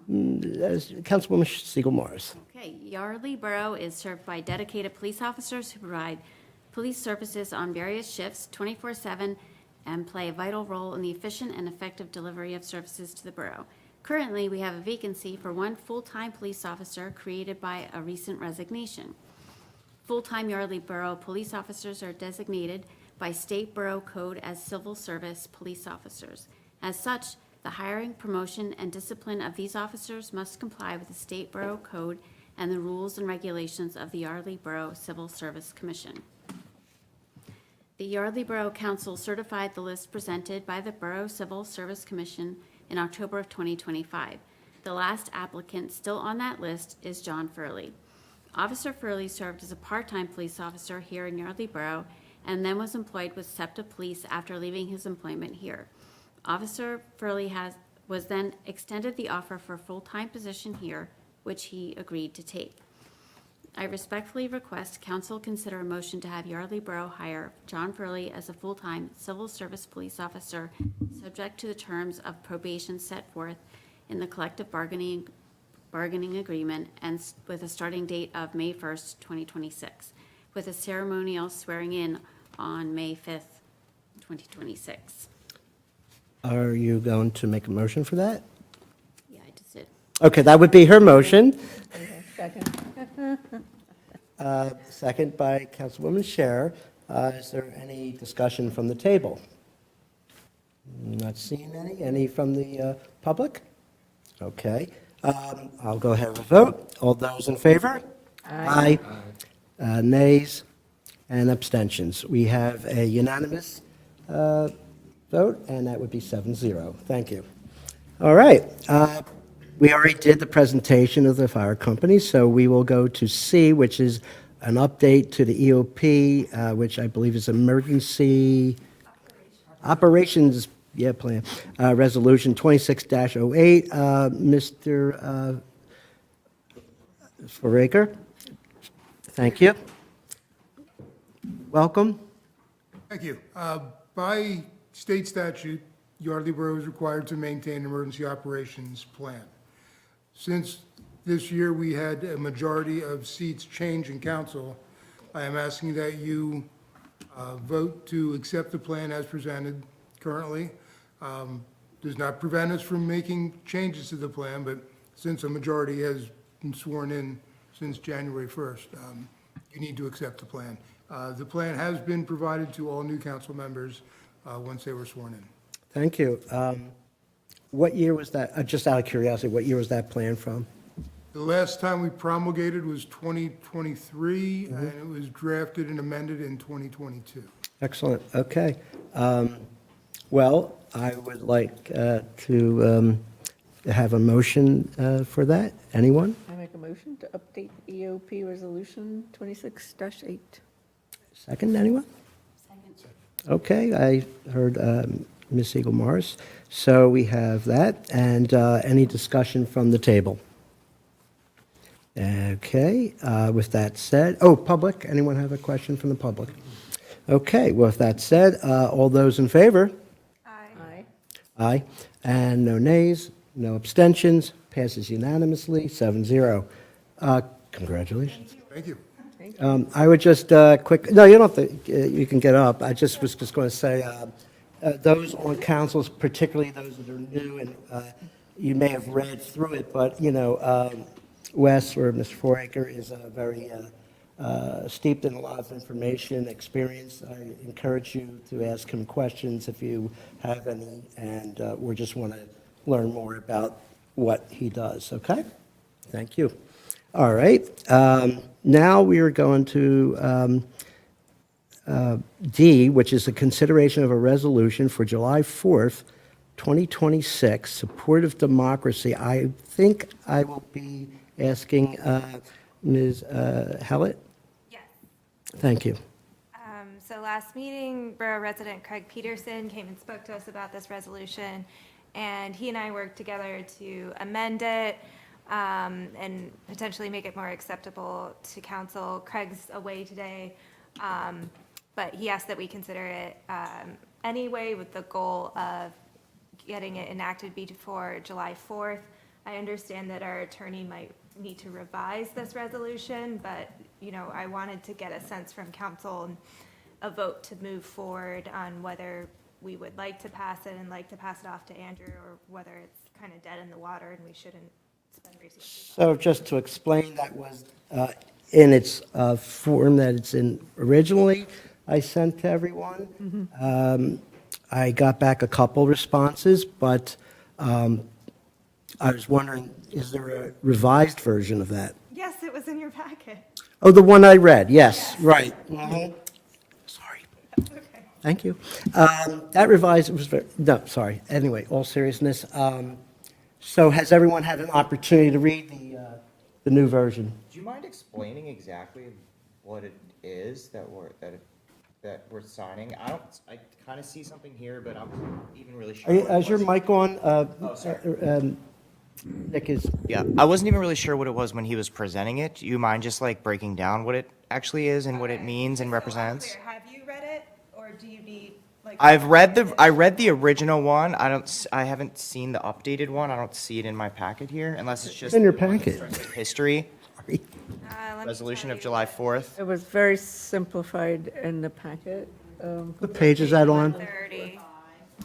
Councilwoman Siegel Morris. Okay, Yardley Borough is served by dedicated police officers who provide police services on various shifts 24/7 and play a vital role in the efficient and effective delivery of services to the borough. Currently, we have a vacancy for one full-time police officer created by a recent resignation. Full-time Yardley Borough police officers are designated by State Borough Code as civil service police officers. As such, the hiring, promotion, and discipline of these officers must comply with the State Borough Code and the rules and regulations of the Yardley Borough Civil Service Commission. The Yardley Borough Council certified the list presented by the Borough Civil Service Commission in October of 2025. The last applicant still on that list is John Furley. Officer Furley served as a part-time police officer here in Yardley Borough and then was employed with SEPTA Police after leaving his employment here. Officer Furley was then extended the offer for a full-time position here, which he agreed to take. I respectfully request council consider a motion to have Yardley Borough hire John Furley as a full-time civil service police officer, subject to the terms of probation set forth in the collective bargaining agreement and with a starting date of May 1st, 2026, with a ceremonial swearing in on May 5th, 2026. Are you going to make a motion for that? Yeah, I just did. Okay, that would be her motion. Second. Second by Councilwoman Scherer. Is there any discussion from the table? Not seeing any. Any from the public? Okay. I'll go ahead and vote. All those in favor? Aye. Nays and abstentions. We have a unanimous vote, and that would be 7-0. Thank you. All right. We already did the presentation of the fire company, so we will go to C, which is an update to the EOP, which I believe is Emergency Operations Plan, Resolution 26-08. Mr. Foraker, thank you. Welcome. Thank you. By state statute, Yardley Borough is required to maintain an emergency operations plan. Since this year we had a majority of seats change in council, I am asking that you vote to accept the plan as presented currently. Does not prevent us from making changes to the plan, but since a majority has been sworn in since January 1st, you need to accept the plan. The plan has been provided to all new council members once they were sworn in. Thank you. What year was that? Just out of curiosity, what year was that plan from? The last time we promulgated was 2023, and it was drafted and amended in 2022. Excellent. Okay. Well, I would like to have a motion for that. Anyone? I make a motion to update EOP-Resolution 26-8. Second, anyone? Second. Okay, I heard Ms. Siegel Morris. So we have that, and any discussion from the table? Okay, with that said, public, anyone have a question from the public? Okay, well, with that said, all those in favor? Aye. Aye, and no nays, no abstentions, passes unanimously, 7-0. Congratulations. Thank you. I would just no, you don't have to, you can get up. I just was just going to say, those on councils, particularly those that are new, and you may have read through it, but, Wes or Mr. Foraker is very steeped in a lot of information, experience. I encourage you to ask him questions if you have any, and we just want to learn more about what he does, okay? Thank you. All right, now we are going to D, which is a consideration of a resolution for July 4th, 2026, support of democracy. I think I will be asking Ms. Hallett? Yes. Thank you. So last meeting, Borough resident Craig Peterson came and spoke to us about this resolution, and he and I worked together to amend it and potentially make it more acceptable to council. Craig's away today, but he asked that we consider it anyway with the goal of getting it enacted before July 4th. I understand that our attorney might need to revise this resolution, but, you know, I wanted to get a sense from council and a vote to move forward on whether we would like to pass it and like to pass it off to Andrew, or whether it's kind of dead in the water and we shouldn't spend resources. So just to explain, that was in its form that it's in originally, I sent to everyone. I got back a couple responses, but I was wondering, is there a revised version of that? Yes, it was in your packet. Oh, the one I read, yes, right. Sorry. Thank you. That revised was, no, sorry. Anyway, all seriousness. So has everyone had an opportunity to read the new version? Do you mind explaining exactly what it is that we're signing? I kind of see something here, but I'm not even really sure. Is your mic on? Sorry. Nick is. Yeah, I wasn't even really sure what it was when he was presenting it. Do you mind just like breaking down what it actually is and what it means and represents? Have you read it, or do you need, like? I read the original one. I haven't seen the updated one. I don't see it in my packet here, unless it's just in your packet. History. Let me Resolution tell of you. July 4th. It was very simplified in the packet. What page is that on? 30.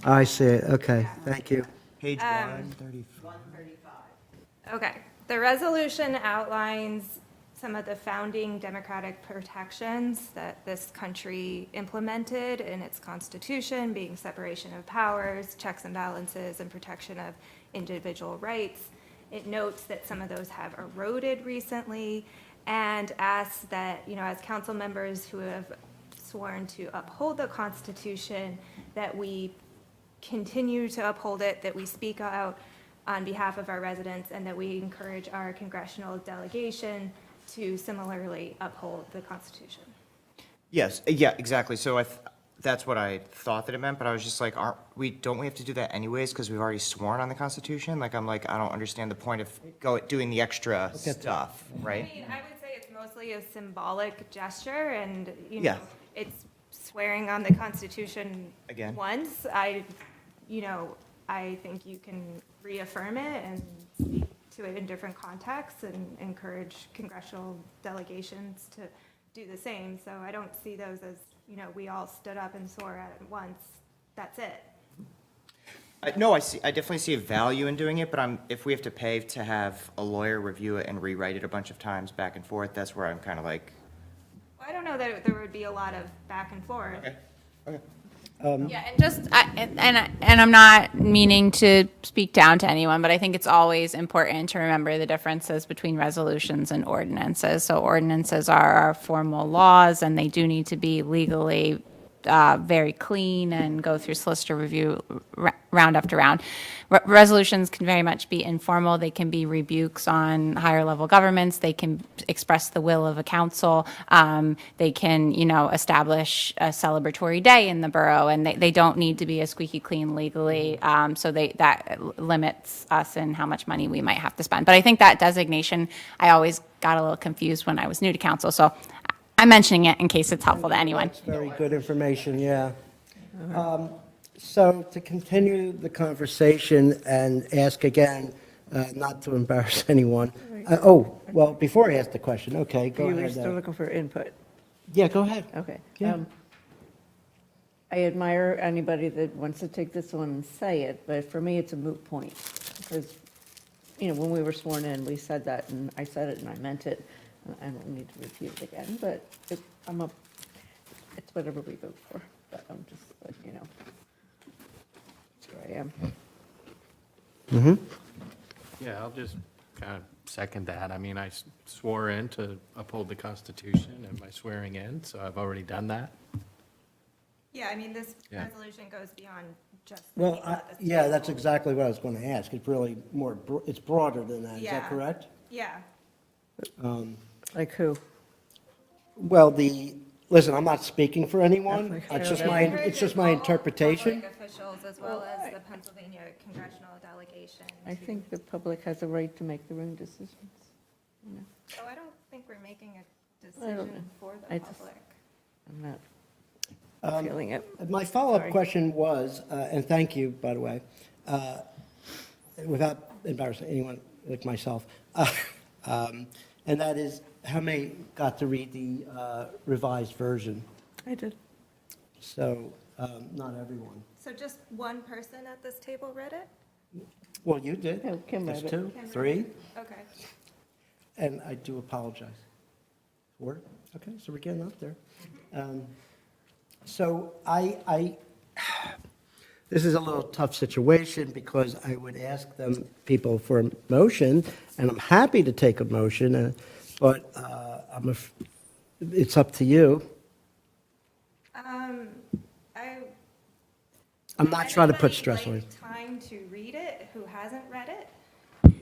I see it, okay, thank you. Page 135. Okay. The resolution outlines some of the founding democratic protections that this country implemented in its constitution, being separation of powers, checks and balances, and protection of individual rights. It notes that some of those have eroded recently, and asks that, you know, as council members who have sworn to uphold the Constitution, that we continue to uphold it, that we speak out on behalf of our residents, and that we encourage our congressional delegation to similarly uphold the Constitution. Yes, yeah, exactly. So that's what I thought that it meant, but I was just like, don't we have to do that anyways because we've already sworn on the Constitution? Like, I don't understand the point of doing the extra stuff, right? I mean, I would say it's mostly a symbolic gesture, and, you know, Yeah. it's swearing on the Constitution Again. once. I think you can reaffirm it and speak to it in different contexts and encourage congressional delegations to do the same. So I don't see those as, you know, we all stood up and swore at it once. That's it. No, I definitely see a value in doing it, but if we have to pay to have a lawyer review it and rewrite it a bunch of times back and forth, that's where I'm kind of like. Well, I don't know that there would be a lot of back and forth. Okay. Yeah, and just, and I'm not meaning to speak down to anyone, but I think it's always important to remember the differences between resolutions and ordinances. So ordinances are our formal laws, and they do need to be legally very clean and go through solicitor review round after round. Resolutions can very much be informal. They can be rebukes on higher level governments. They can express the will of a council. They can, you know, establish a celebratory day in the borough, and they don't need to be as squeaky clean legally. So that limits us in how much money we might have to spend. But I think that designation, I always got a little confused when I was new to council. So I'm mentioning it in case it's helpful to anyone. That's very good information, yeah. So to continue the conversation and ask again, not to embarrass anyone. Well, before I ask the question, okay, go You were ahead. still looking for input. Yeah, go ahead. Okay. Yeah. I admire anybody that wants to take this on and say it, but for me, it's a moot point. Because, you know, when we were sworn in, we said that, and I said it and I meant it. I don't need to repeat it again, but it's whatever we vote for. But I'm just, you know, that's where I am. Yeah, I'll just kind of second that. I mean, I swore in to uphold the Constitution and my swearing in, so I've already done that. Yeah, I mean, this Yeah. resolution goes beyond just. the Well, people at this yeah, table. that's exactly what I was going to ask. It's really it's broader than that. Is that Yeah. correct? Yeah. Like who? Well, listen, I'm not speaking for anyone. Definitely. It's So just we my, encourage it's just my all interpretation. Public officials as well as the Pennsylvania congressional delegation. I think the public has a right to make their own decisions. Oh, I don't think we're making a I don't know. decision for the I just- public. I'm not feeling it. My follow-up Sorry. question was, and thank you, by the way, without embarrassing anyone like myself, and that is, how many got to read the revised version? I did. So, not everyone. So just one person at this table read it? Well, you did. Yeah, Kim That's read it. two, Kim read three, Okay. and I do apologize. Four? Okay, so we're getting up there. So this is a little tough situation because I would ask people for a motion, and I'm happy to take a motion, but it's up to you. I'm not trying to put stress on you. Time to read it, who hasn't read it?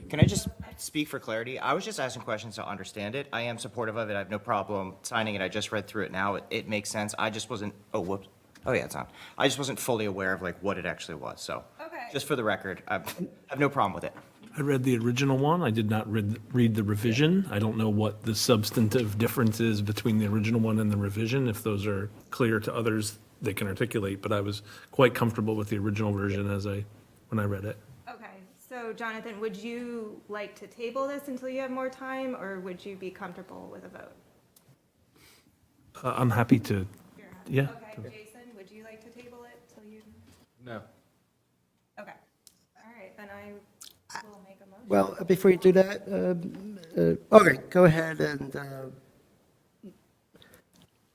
Can I just speak for clarity? I was just asking questions to understand it. I am supportive of it. I have no problem signing it. I just read through it now. It makes sense. I just wasn't, oh, whoops. Oh, yeah, it's on. I just wasn't fully aware of like what it actually was, so. Okay. Just for the record, I have no problem with it. I read the original one. I did not read the revision. I don't know what the substantive difference is between the original one and the revision. If those are clear to others, they can articulate, but I was quite comfortable with the original version when I read it. Okay, so Jonathan, would you like to table this until you have more time, or would you be comfortable with a vote? I'm happy to, You're happy? yeah. Okay, Jason, would you like to table it till you? No. Okay, all right, then I will make a motion. Well, before you do that, okay, go ahead and,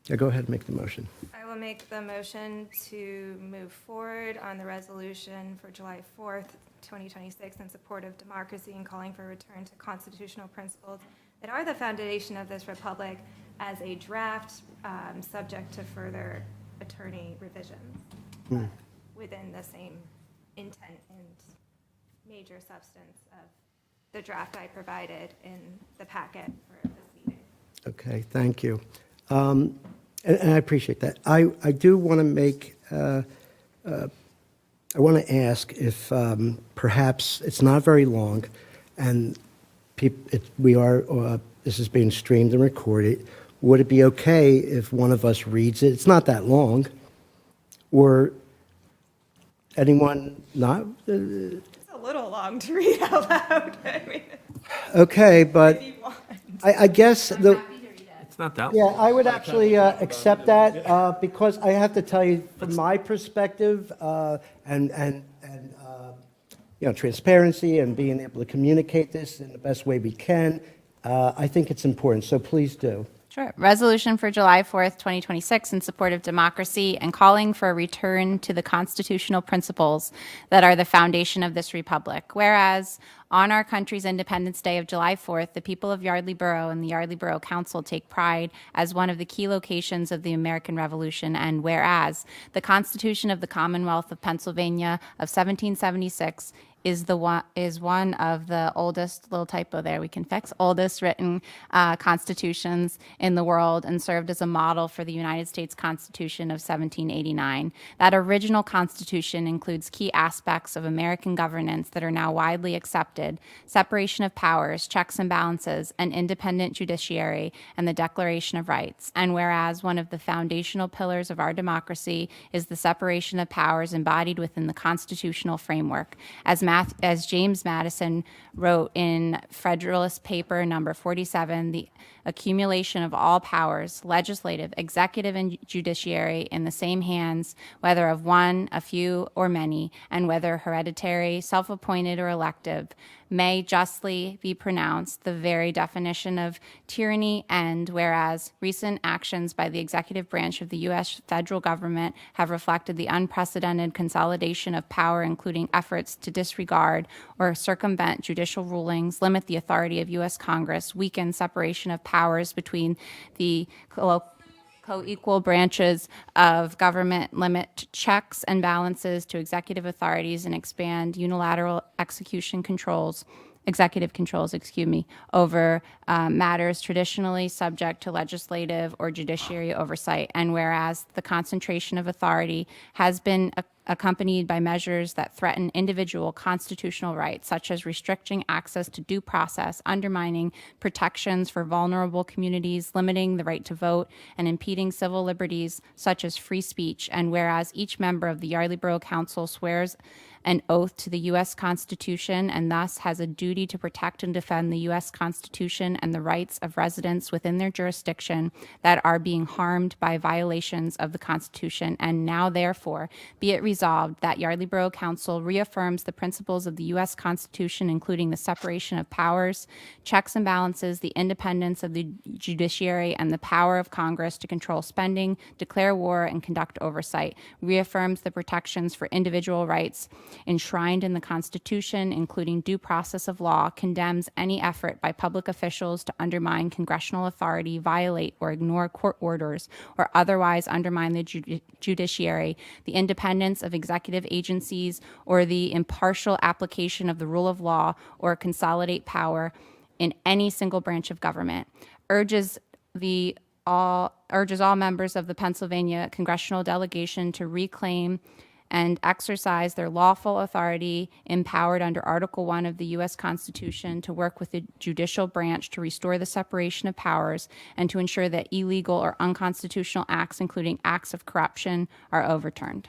yeah, go ahead and make the motion. I will make the motion to move forward on the resolution for July 4th, 2026, in support of democracy and calling for a return to constitutional principles that are the foundation of this republic as a draft, subject to further attorney revisions within the same intent and major substance of the draft I provided in the packet for this meeting. Okay, thank you. And I appreciate that. I do want to make, I want to ask if perhaps it's not very long, and this is being streamed and recorded. Would it be okay if one of us reads it? It's not that long. Or anyone not? It's a little long to read out loud. I mean, Okay, but if you want. I guess It's not that. Yeah, I would actually accept that because I have to tell you, from my perspective, and transparency and being able to communicate this in the best way we can, I think it's important. So please do. Sure. Resolution for July 4th, 2026, in support of democracy and calling for a return to the constitutional principles that are the foundation of this republic. Whereas on our country's Independence Day of July 4th, the people of Yardley Borough and the Yardley Borough Council take pride as one of the key locations of the American Revolution. And whereas the Constitution of the Commonwealth of Pennsylvania of 1776 is one of the oldest, little typo there we can fix, oldest written constitutions in the world, and served as a model for the United States Constitution of 1789. That original Constitution includes key aspects of American governance that are now widely accepted: separation of powers, checks and balances, an independent judiciary, and the Declaration of Rights. And whereas one of the foundational pillars of our democracy is the separation of powers embodied within the constitutional framework, as James Madison wrote in Federalist Paper number 47, the accumulation of all powers, legislative, executive, and judiciary, in the same hands, whether of one, a few, or many, and whether hereditary, self-appointed, or elective, may justly be pronounced the very definition of tyranny. And whereas recent actions by the executive branch of the U.S. federal government have reflected the unprecedented consolidation of power, including efforts to disregard disregard or circumvent judicial rulings, limit the authority of U.S. Congress, weaken separation of powers between the co-equal branches of government, limit checks and balances to executive authorities, and expand unilateral executive controls, over matters traditionally subject to legislative or judiciary oversight. And whereas the concentration of authority has been accompanied by measures that threaten individual constitutional rights, such as restricting access to due process, undermining protections for vulnerable communities, limiting the right to vote, and impeding civil liberties such as free speech. And whereas each member of the Yardley Borough Council swears an oath to the U.S. Constitution and thus has a duty to protect and defend the U.S. Constitution and the rights of residents within their jurisdiction that are being harmed by violations of the Constitution. And now, therefore, be it resolved that Yardley Borough Council reaffirms the principles of the U.S. Constitution, including the separation of powers, checks and balances, the independence of the judiciary, and the power of Congress to control spending, declare war, and conduct oversight. Reaffirms the protections for individual rights enshrined in the Constitution, including due process of law, condemns any effort by public officials to undermine congressional authority, violate or ignore court orders, or otherwise undermine the judiciary, the independence of executive agencies, or the impartial application of the rule of law, or consolidate power in any single branch of government. Urges all members of the Pennsylvania congressional delegation to reclaim and exercise their lawful authority empowered under Article 1 of the U.S. Constitution to work with the judicial branch to restore the separation of powers and to ensure that illegal or unconstitutional acts, including acts of corruption, are overturned.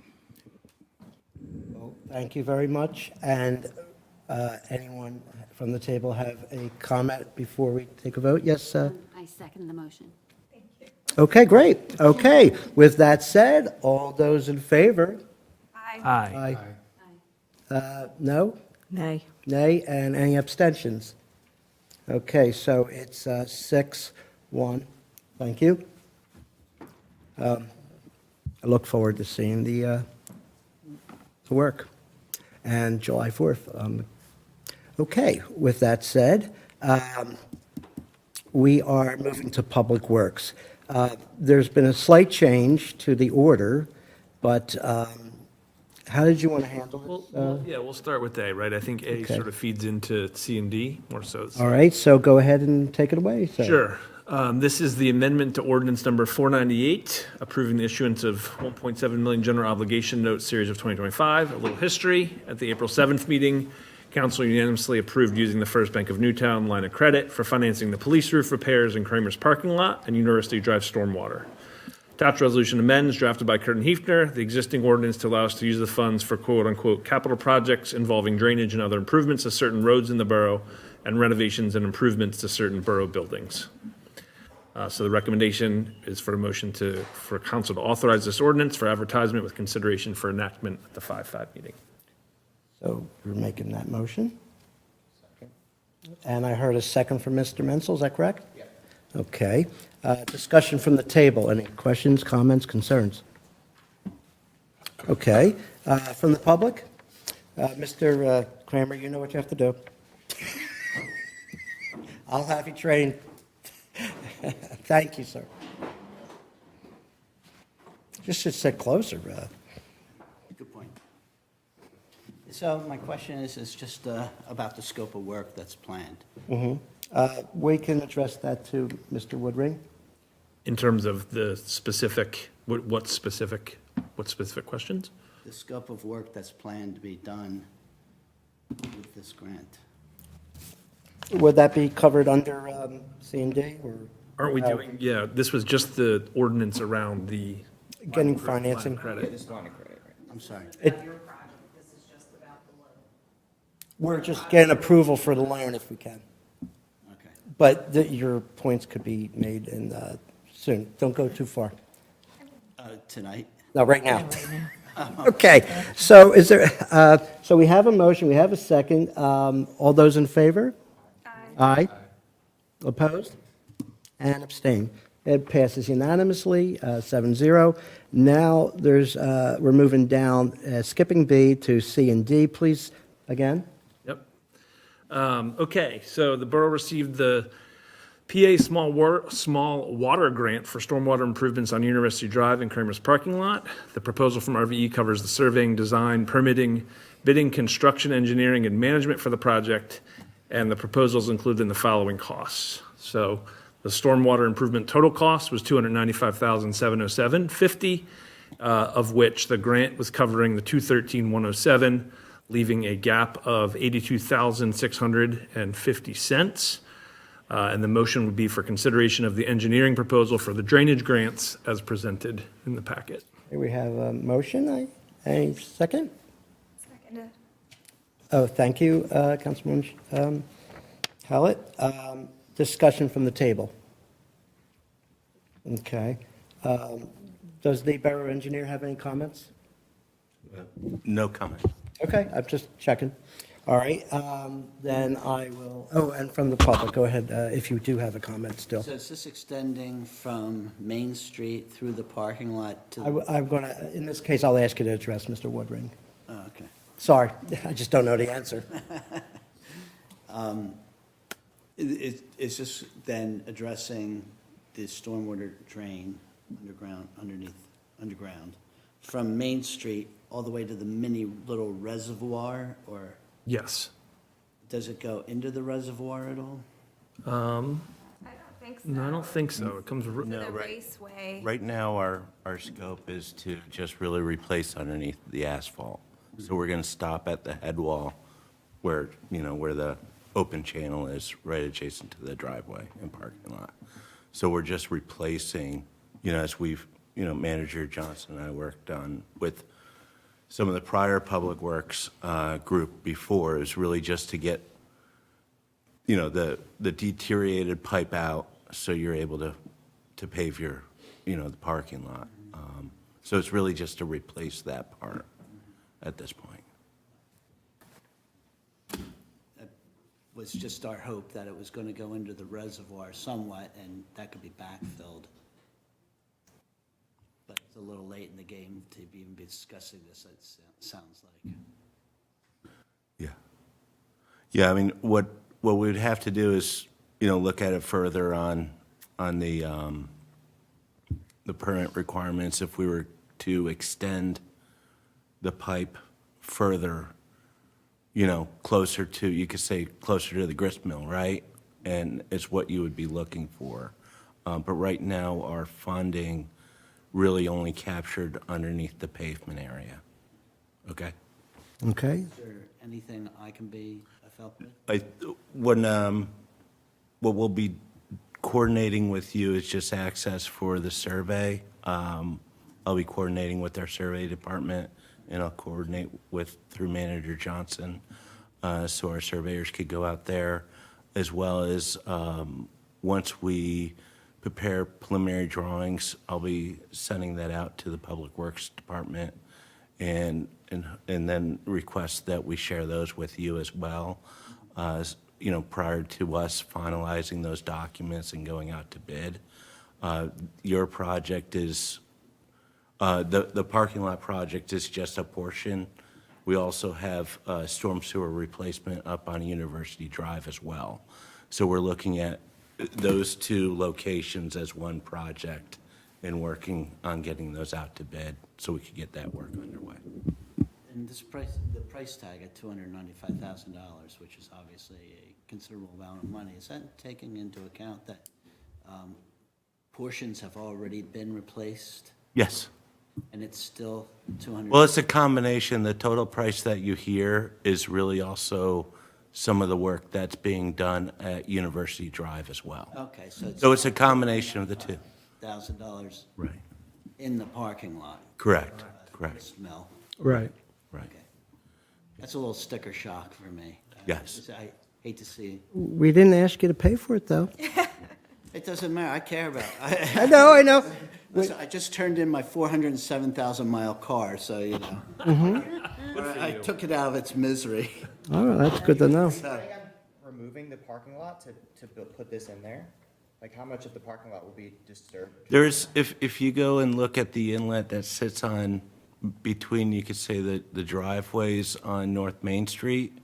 Well, thank you very much. And anyone from the table have a comment before we take a vote? Yes, I second the motion. Okay, great. Okay, with that said, all those in favor? Aye. No? Nay. Nay, and any abstentions? Okay, so it's 6-1. Thank you. I look forward to seeing the work, and July 4th. Okay, with that said, we are moving to Public Works. There's been a slight change to the order, but how did you want to handle it? Yeah, we'll start with A, right? I think A Okay. sort of feeds into C and D more so. All right, so go ahead and take it away. sir. Sure. This is the amendment to ordinance number 498, approving the issuance of 1.7 million general obligation note series of 2025. A little history. At the April 7th meeting, council unanimously approved using the First Bank of Newtown line of credit for financing the police roof repairs in Kramer's parking lot and University Drive stormwater. Attached resolution amends, drafted by Curtin Hefner, the existing ordinance to allow us to use the funds for quote-unquote capital projects involving drainage and other improvements to certain roads in the borough and renovations and improvements to certain borough buildings. So the recommendation is for a motion for council to authorize this ordinance for advertisement with consideration for enactment at the 5-5 meeting. So you're making that motion? And I heard a second from Mr. Menzel, is that correct? Yeah. Okay. Discussion from the table. Any questions, comments, concerns? Okay. From the public? Mr. Kramer, you know what you have to do. I'll have you trained. Thank you, sir. Just should sit closer. Good point. So my question is just about the scope of work that's planned. We can address that to Mr. Woodring. In terms of the specific, what specific questions? The scope of work that's planned to be done with this grant. Would that be covered under C&D or? Aren't we doing, yeah, this was just the ordinance around the. Getting line of financing? credit. I'm sorry. We're just getting approval for the loan if we can. Okay. But your points could be made in soon. Don't go too far. Tonight? No, right now. Okay, so is there, so we have a motion, we have a second. All those in favor? Aye. Opposed? And abstain. It passes unanimously, 7-0. Now, we're moving down, skipping B to C and D. Please again? Yep. Okay, so the borough received the PA Small Water Grant for stormwater improvements on University Drive and Kramer's parking lot. The proposal from RVE covers the surveying, design, permitting, bidding, construction, engineering, and management for the project, and the proposals included in the following costs. So the stormwater improvement total cost was $295,707.50, of which the grant was covering the $213,107, leaving a gap of $82,650. And the motion would be for consideration of the engineering proposal for the drainage grants as presented in the packet. Here we have a motion. Any second? Seconded. Oh, thank you, Councilwoman Hallett. Discussion from the table. Okay. Does the borough engineer have any comments? No comment. Okay, I'm just checking. All right, then I will, and from the public, go ahead, if you do have a comment still. So is this extending from Main Street through the parking lot to? I'm going to, in this case, I'll ask you to address Mr. Woodring. Oh, okay. Sorry, I just don't know the answer. Is this then addressing the stormwater drain underground, from Main Street all the way to the mini little reservoir, or Yes. does it go into the reservoir at all? I don't think so. No, I don't think so. It comes, The right. raceway. Right now, our scope is to just really replace underneath the asphalt. So we're going to stop at the head wall where, where the open channel is, right adjacent to the driveway and parking lot. So we're just replacing, as we've, Manager Johnson and I worked on with some of the prior public works group before, is really just to get, the deteriorated pipe out so you're able to pave your, the parking lot. So it's really just to replace that part at this point. That was just our hope that it was going to go into the reservoir somewhat, and that could be backfilled. But it's a little late in the game to even be discussing this, it sounds like. Yeah, I mean, what we'd have to do is, look at it further on the permit requirements if we were to extend the pipe further, closer to, you could say, closer to the grist mill, right? And it's what you would be looking for. But right now, our funding really only captured underneath the pavement area. Okay? Okay. Is there anything I can be of help with? What we'll be coordinating with you is just access for the survey. I'll be coordinating with our survey department, and I'll coordinate through Manager Johnson, so our surveyors could go out there, as well as once we prepare preliminary drawings, I'll be sending that out to the Public Works Department, and then request that we share those with you as well, prior to us finalizing those documents and going out to bid. Your project is, the parking lot project is just a portion. We also have storm sewer replacement up on University Drive as well. So we're looking at those two locations as one project and working on getting those out to bid so we could get that work underway. And the price tag at $295,000, which is obviously a considerable amount of money, is that taking into account that portions have already been replaced? Yes. And it's still $200,000? Well, it's a combination. The total price that you hear is really also some of the work that's being done at University Drive as well. Okay, So it's a combination of the two. $1,000 Right. in the parking lot? Correct. Smell. Right. Right. That's a little sticker shock for me. Yes. I hate to see. We didn't ask you to pay for it, though. It doesn't matter, I care about it. I know. Listen, I just turned in my 407,000-mile car, so, I took it out of its misery. Oh, that's good to know. Removing the parking lot to put this in there? Like, how much of the parking lot will be disturbed? There's, if you go and look at the inlet that sits on between, you could say, the driveways on North Main Street,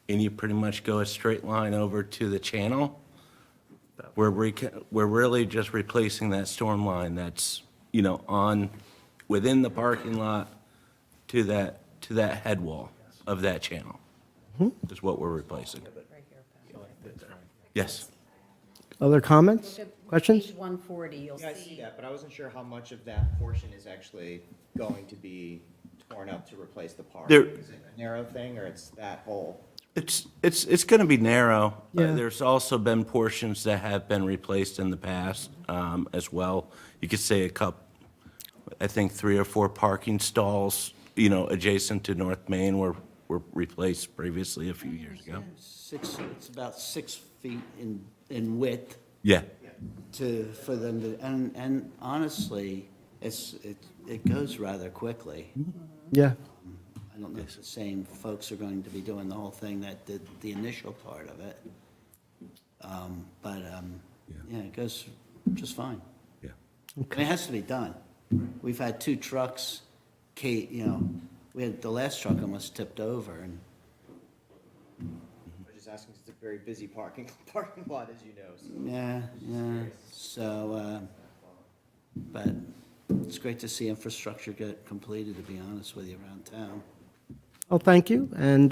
and you pretty much go a straight line over to the channel. We're really just replacing that storm line that's, within the parking lot to that head wall of that channel, is what we're replacing. Yes. Other comments, questions? Page 140, you'll Yeah, I see see. that, but I wasn't sure how much of that portion is actually going to be torn up to replace the park. There- Is it a narrow thing, or it's that whole? It's going to be narrow. Yeah. There's also been portions that have been replaced in the past as well. You could say I think 3 or 4 parking stalls, adjacent to North Main were replaced previously a few years ago. It's about 6 feet in width Yeah. for them to, and honestly, it goes rather quickly. Yeah. I don't know if the same folks are going to be doing the whole thing that did the initial part of it. But, yeah, it goes just fine. Yeah. I mean, it has to be done. We've had 2 trucks, we had, the last truck almost tipped over, and I'm just asking, 'cause it's a very busy parking lot, as you know. So. yeah. So, but it's great to see infrastructure get completed, to be honest with you, around town. Well, thank you, and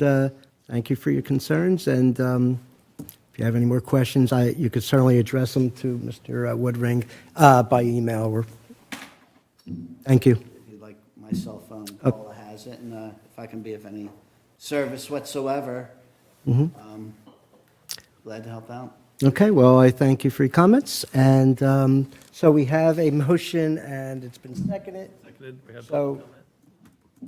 thank you for your concerns, and if you have any more questions, you could certainly address them to Mr. Woodring by email. Thank you. If you'd like my cell phone, Paula has it, and if I can be of any service whatsoever, glad to help out. Okay, well, I thank you for your comments, and so we have a motion, and it's been seconded. Seconded. We had So,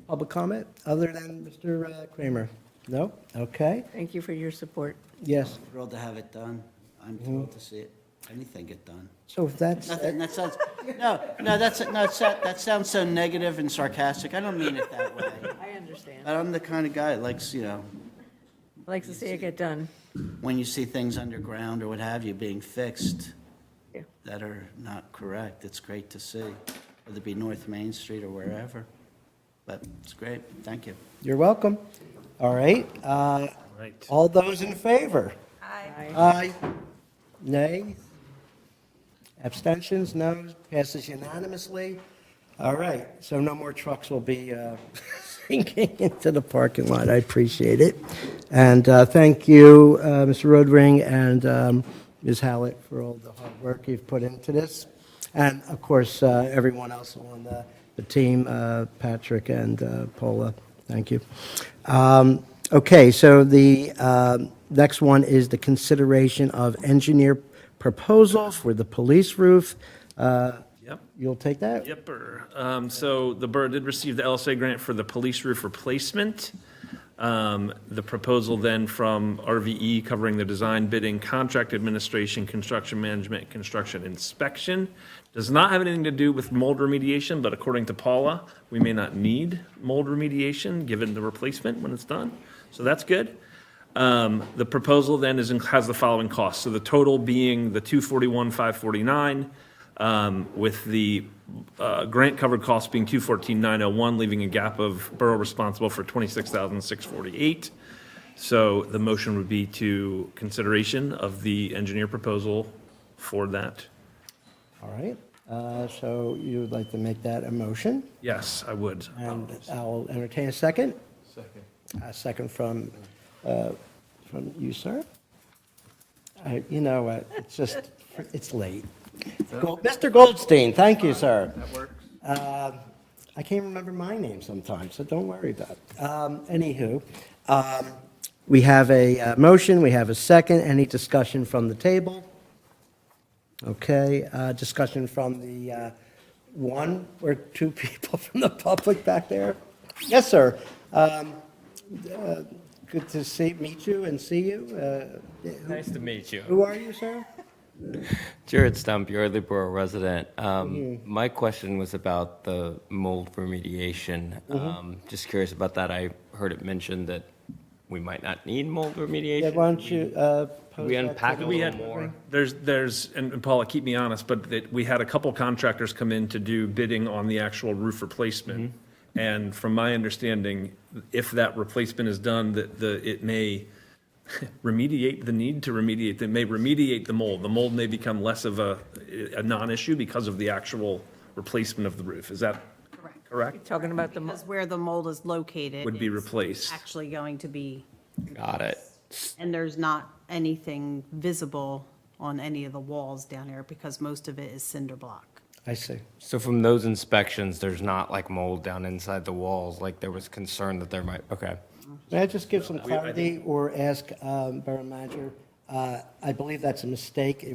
public comment, other than Mr. Kramer? No? Okay, Thank you for your support. yes. Thrilled to have it done. I'm thrilled to see anything get done. So if that's, Nothing, that sounds, that sounds so negative and sarcastic. I don't mean it that way. I understand. But I'm the kind of guy that likes, I like to see it get done. when you see things underground or what have you being fixed Yeah. that are not correct, it's great to see, whether it be North Main Street or wherever. But it's great. Thank you. you're welcome. All right, Right. all those in favor? Aye. Aye. Nay? Abstentions? No? Passes unanimously? All right, so no more trucks will be sinking into the parking lot. I appreciate it. And thank you, Mr. Rodring and Ms. Hallett, for all the hard work you've put into this. And, of course, everyone else on the team, Patrick and Paula, thank you. Okay, so the next one is the consideration of engineer proposal for the police roof. Yep. You'll take that? Yepper. So the borough did receive the LSA grant for the police roof replacement. The proposal then from RVE covering the design, bidding, contract administration, construction management, and construction inspection does not have anything to do with mold remediation, but according to Paula, we may not need mold remediation given the replacement when it's done. So that's good. The proposal then has the following costs. So the total being the $241,549, with the grant covered costs being $214,901, leaving a gap of borough responsible for $26,648. So the motion would be to consideration of the engineer proposal for that. All right, so you would like to make that a motion? Yes, I would. And I'll entertain a second. Second. A second from you, sir. You know what, it's just, it's late. Mr. Goldstein, thank you, sir. That works. I can't remember my name sometimes, so don't worry about it. Anywho, we have a motion, we have a second. Any discussion from the table? Okay, discussion from the one or two people from the public back there? Yes, sir. Good to meet you and see you. Nice to meet you. Who are you, sir? Jared Stump, Yardley Borough resident. My question was about the mold remediation. Just curious about that. I heard it mentioned that we might not need mold remediation. Yeah, why don't you pose We that unpack to a the- little more. There's, and Paula, keep me honest, but we had a couple contractors come in to do bidding on the actual roof replacement. And from my understanding, if that replacement is done, it may remediate the need to remediate, it may remediate the mold. The mold may become less of a non-issue because of the actual replacement of the roof. Is that correct? Talking about the, Because where the mold is located. Would be it's replaced. Actually going to be, Got it. and there's not anything visible on any of the walls down there because most of it is cinder block. I see. So from those inspections, there's not like mold down inside the walls, like there was concern that there might, okay. May I just give some clarity or ask Borough Manager? I believe that's a mistake.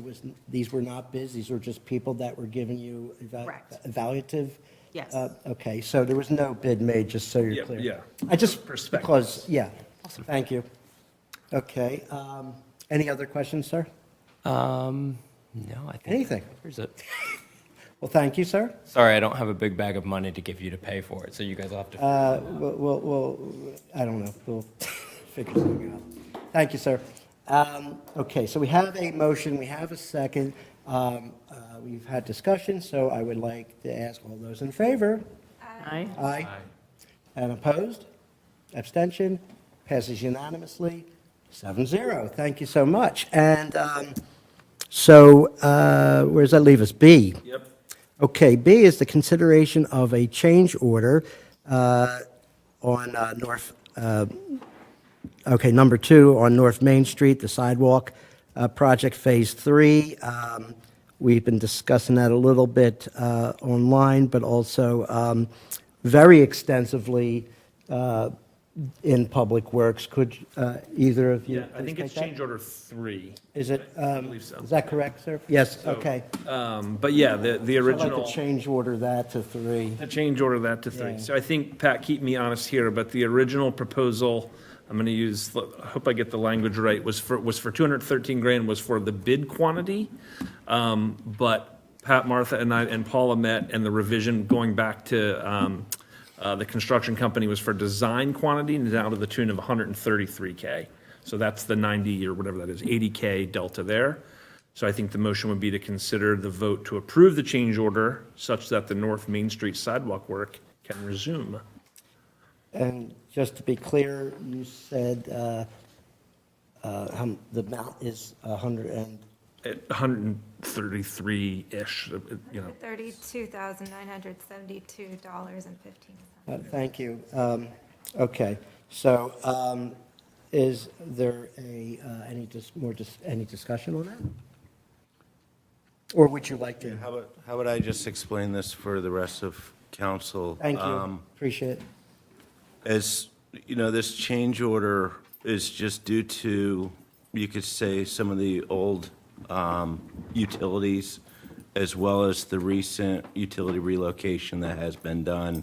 These were not bids, these were just people that were giving you Correct. evaluative? Yes. Okay, so there was no bid made, just so you're Yeah, clear. yeah. I just, Perspective. because, yeah. Thank you. Okay, any other questions, sir? No, I think. Anything? Here's it. Well, thank you, sir. Sorry, I don't have a big bag of money to give you to pay for it, so you guys will have to. Well, I don't know, we'll figure something out. Thank you, sir. Okay, so we have a motion, we have a second. We've had discussion, so I would like to ask all those in favor. aye. Aye. And opposed? Abstention? Passes unanimously, 7-0. Thank you so much. And so where does that leave us? B? Yep. Okay, B is the consideration of a change order on North, number 2 on North Main Street, the Sidewalk project, Phase 3. We've been discussing that a little bit online, but also very extensively in Public Works. Could either of you? Yeah, I think please it's take that? change order 3. Is it? I believe so. Is that correct, sir? Yes, So, okay. But yeah, the I'd like original. to change order that to 3. To change order that to 3. Yeah. So I think, Pat, keep me honest here, but the original proposal, I'm going to use, I hope I get the language right, was for 213 grand, was for the bid quantity. But Pat, Martha, and I, and Paula met, and the revision going back to the construction company was for design quantity, and down to the tune of 133K. So that's the 90 or whatever that is, 80K delta there. So I think the motion would be to consider the vote to approve the change order such that the North Main Street sidewalk work can resume. And just to be clear, you said the amount is 133-ish, you know. $32,972.15. Thank you. Okay, so is there any discussion on that? Or would you like to? How would I just explain this for the rest of council? Thank you, appreciate it. As, you know, this change order is just due to, you could say, some of the old utilities, as well as the recent utility relocation that has been done,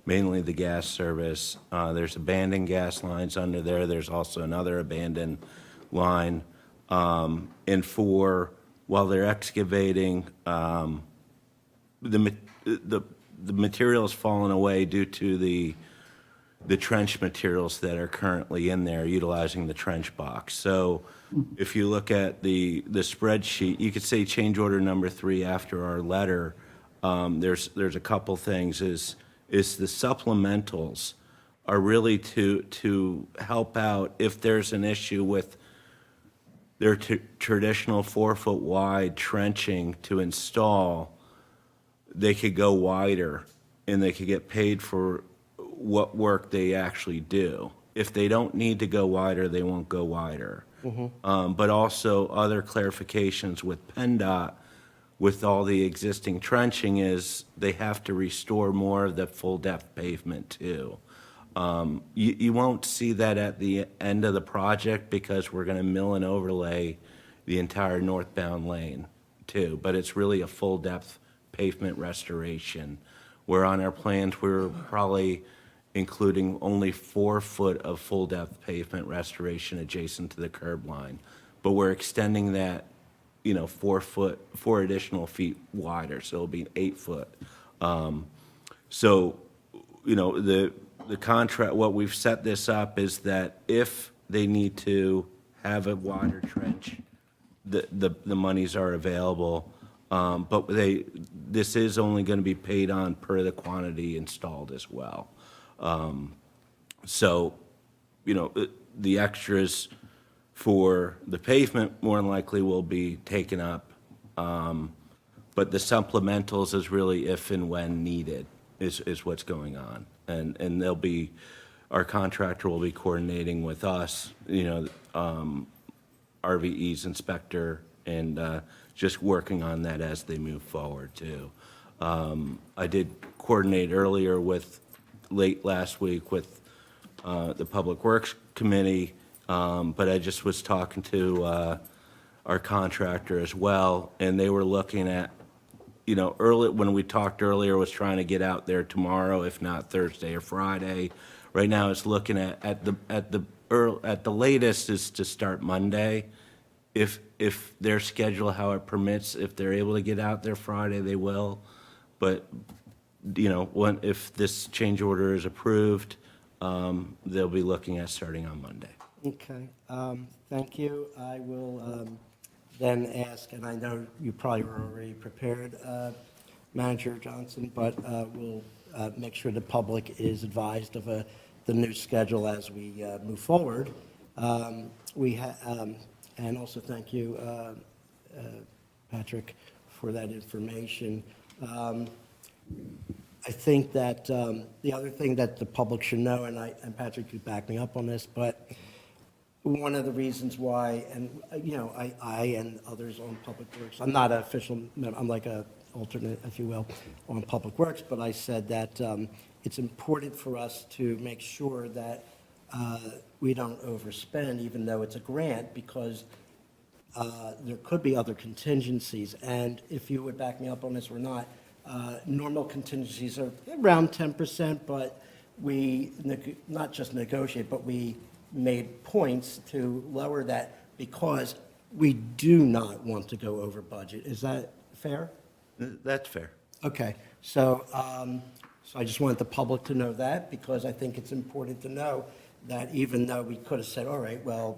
mainly the gas service. There's abandoned gas lines under there. There's also another abandoned line. And while they're excavating, the material has fallen away due to the trench materials that are currently in there, utilizing the trench box. So if you look at the spreadsheet, you could say change order number 3 after our letter. There's a couple things, is the supplementals are really to help out if there's an issue with their traditional 4-foot wide trenching to install. They could go wider and they could get paid for what work they actually do. If they don't need to go wider, they won't go wider. But also other clarifications with PennDOT, with all the existing trenching, is they have to restore more of the full depth pavement too. You won't see that at the end of the project because we're gonna mill and overlay the entire northbound lane too, but it's really a full depth pavement restoration. Where on our plans, we're probably including only 4 foot of full depth pavement restoration adjacent to the curb line. But we're extending that, 4 additional feet wider, so it'll be 8 foot. The contract, what we've set this up is that if they need to have a wider trench, the monies are available. But this is only going to be paid on per the quantity installed as well. So, the extras for the pavement more than likely will be taken up. But the supplementals is really if and when needed is what's going on. And they'll be, our contractor will be coordinating with us, RVE's inspector, and just working on that as they move forward too. I did coordinate earlier late last week with the Public Works Committee, but I just was talking to our contractor as well, and they were looking at, early, when we talked earlier, was trying to get out there tomorrow, if not Thursday or Friday. Right now, it's looking at the latest is to start Monday. If their schedule, how it permits, if they're able to get out there Friday, they will. But, if this change order is approved, they'll be looking at starting on Monday. Okay, thank you. I will then ask, and I know you probably were already prepared, Manager Johnson, but we'll make sure the public is advised of the new schedule as we move forward. And also thank you, Patrick, for that information. I think that the other thing that the public should know, and Patrick could back me up on this, but one of the reasons why, and I and others on Public Works, I'm not an official member, I'm like a alternate, if you will, on Public Works, but I said that it's important for us to make sure that we don't overspend, even though it's a grant, because there could be other contingencies. And if you would back me up on this or not, normal contingencies are around 10%, but we not just negotiate, but we made points to lower that because we do not want to go over budget. Is that fair? That's fair. Okay, so I just wanted the public to know that, because I think it's important to know that even though we could have said, all right, well,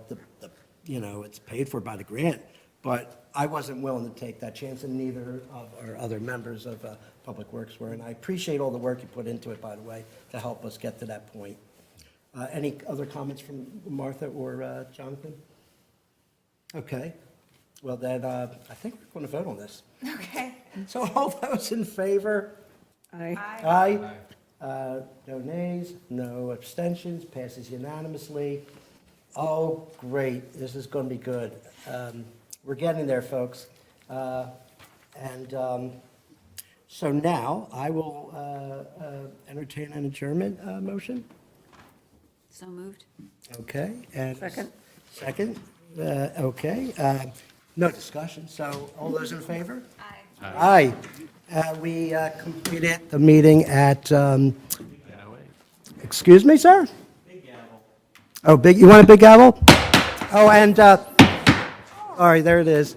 it's paid for by the grant, but I wasn't willing to take that chance, and neither of our other members of Public Works were, and I appreciate all the work you put into it, by the way, to help us get to that point. Any other comments from Martha or Jonathan? Okay, well then, I think we're going to vote on this. Okay. So all those in favor? Aye. Aye. No nays, no abstentions, passes unanimously. Oh, great, this is going to be good. We're getting there, folks. So now, I will entertain an adjournment motion. So moved. Okay, and... Second. Second, okay. No discussion, so all those in favor? Aye. Aye. We completed the meeting at, excuse me, sir? Big gavel. Oh, you want a big gavel? Oh, and, all right, there it is.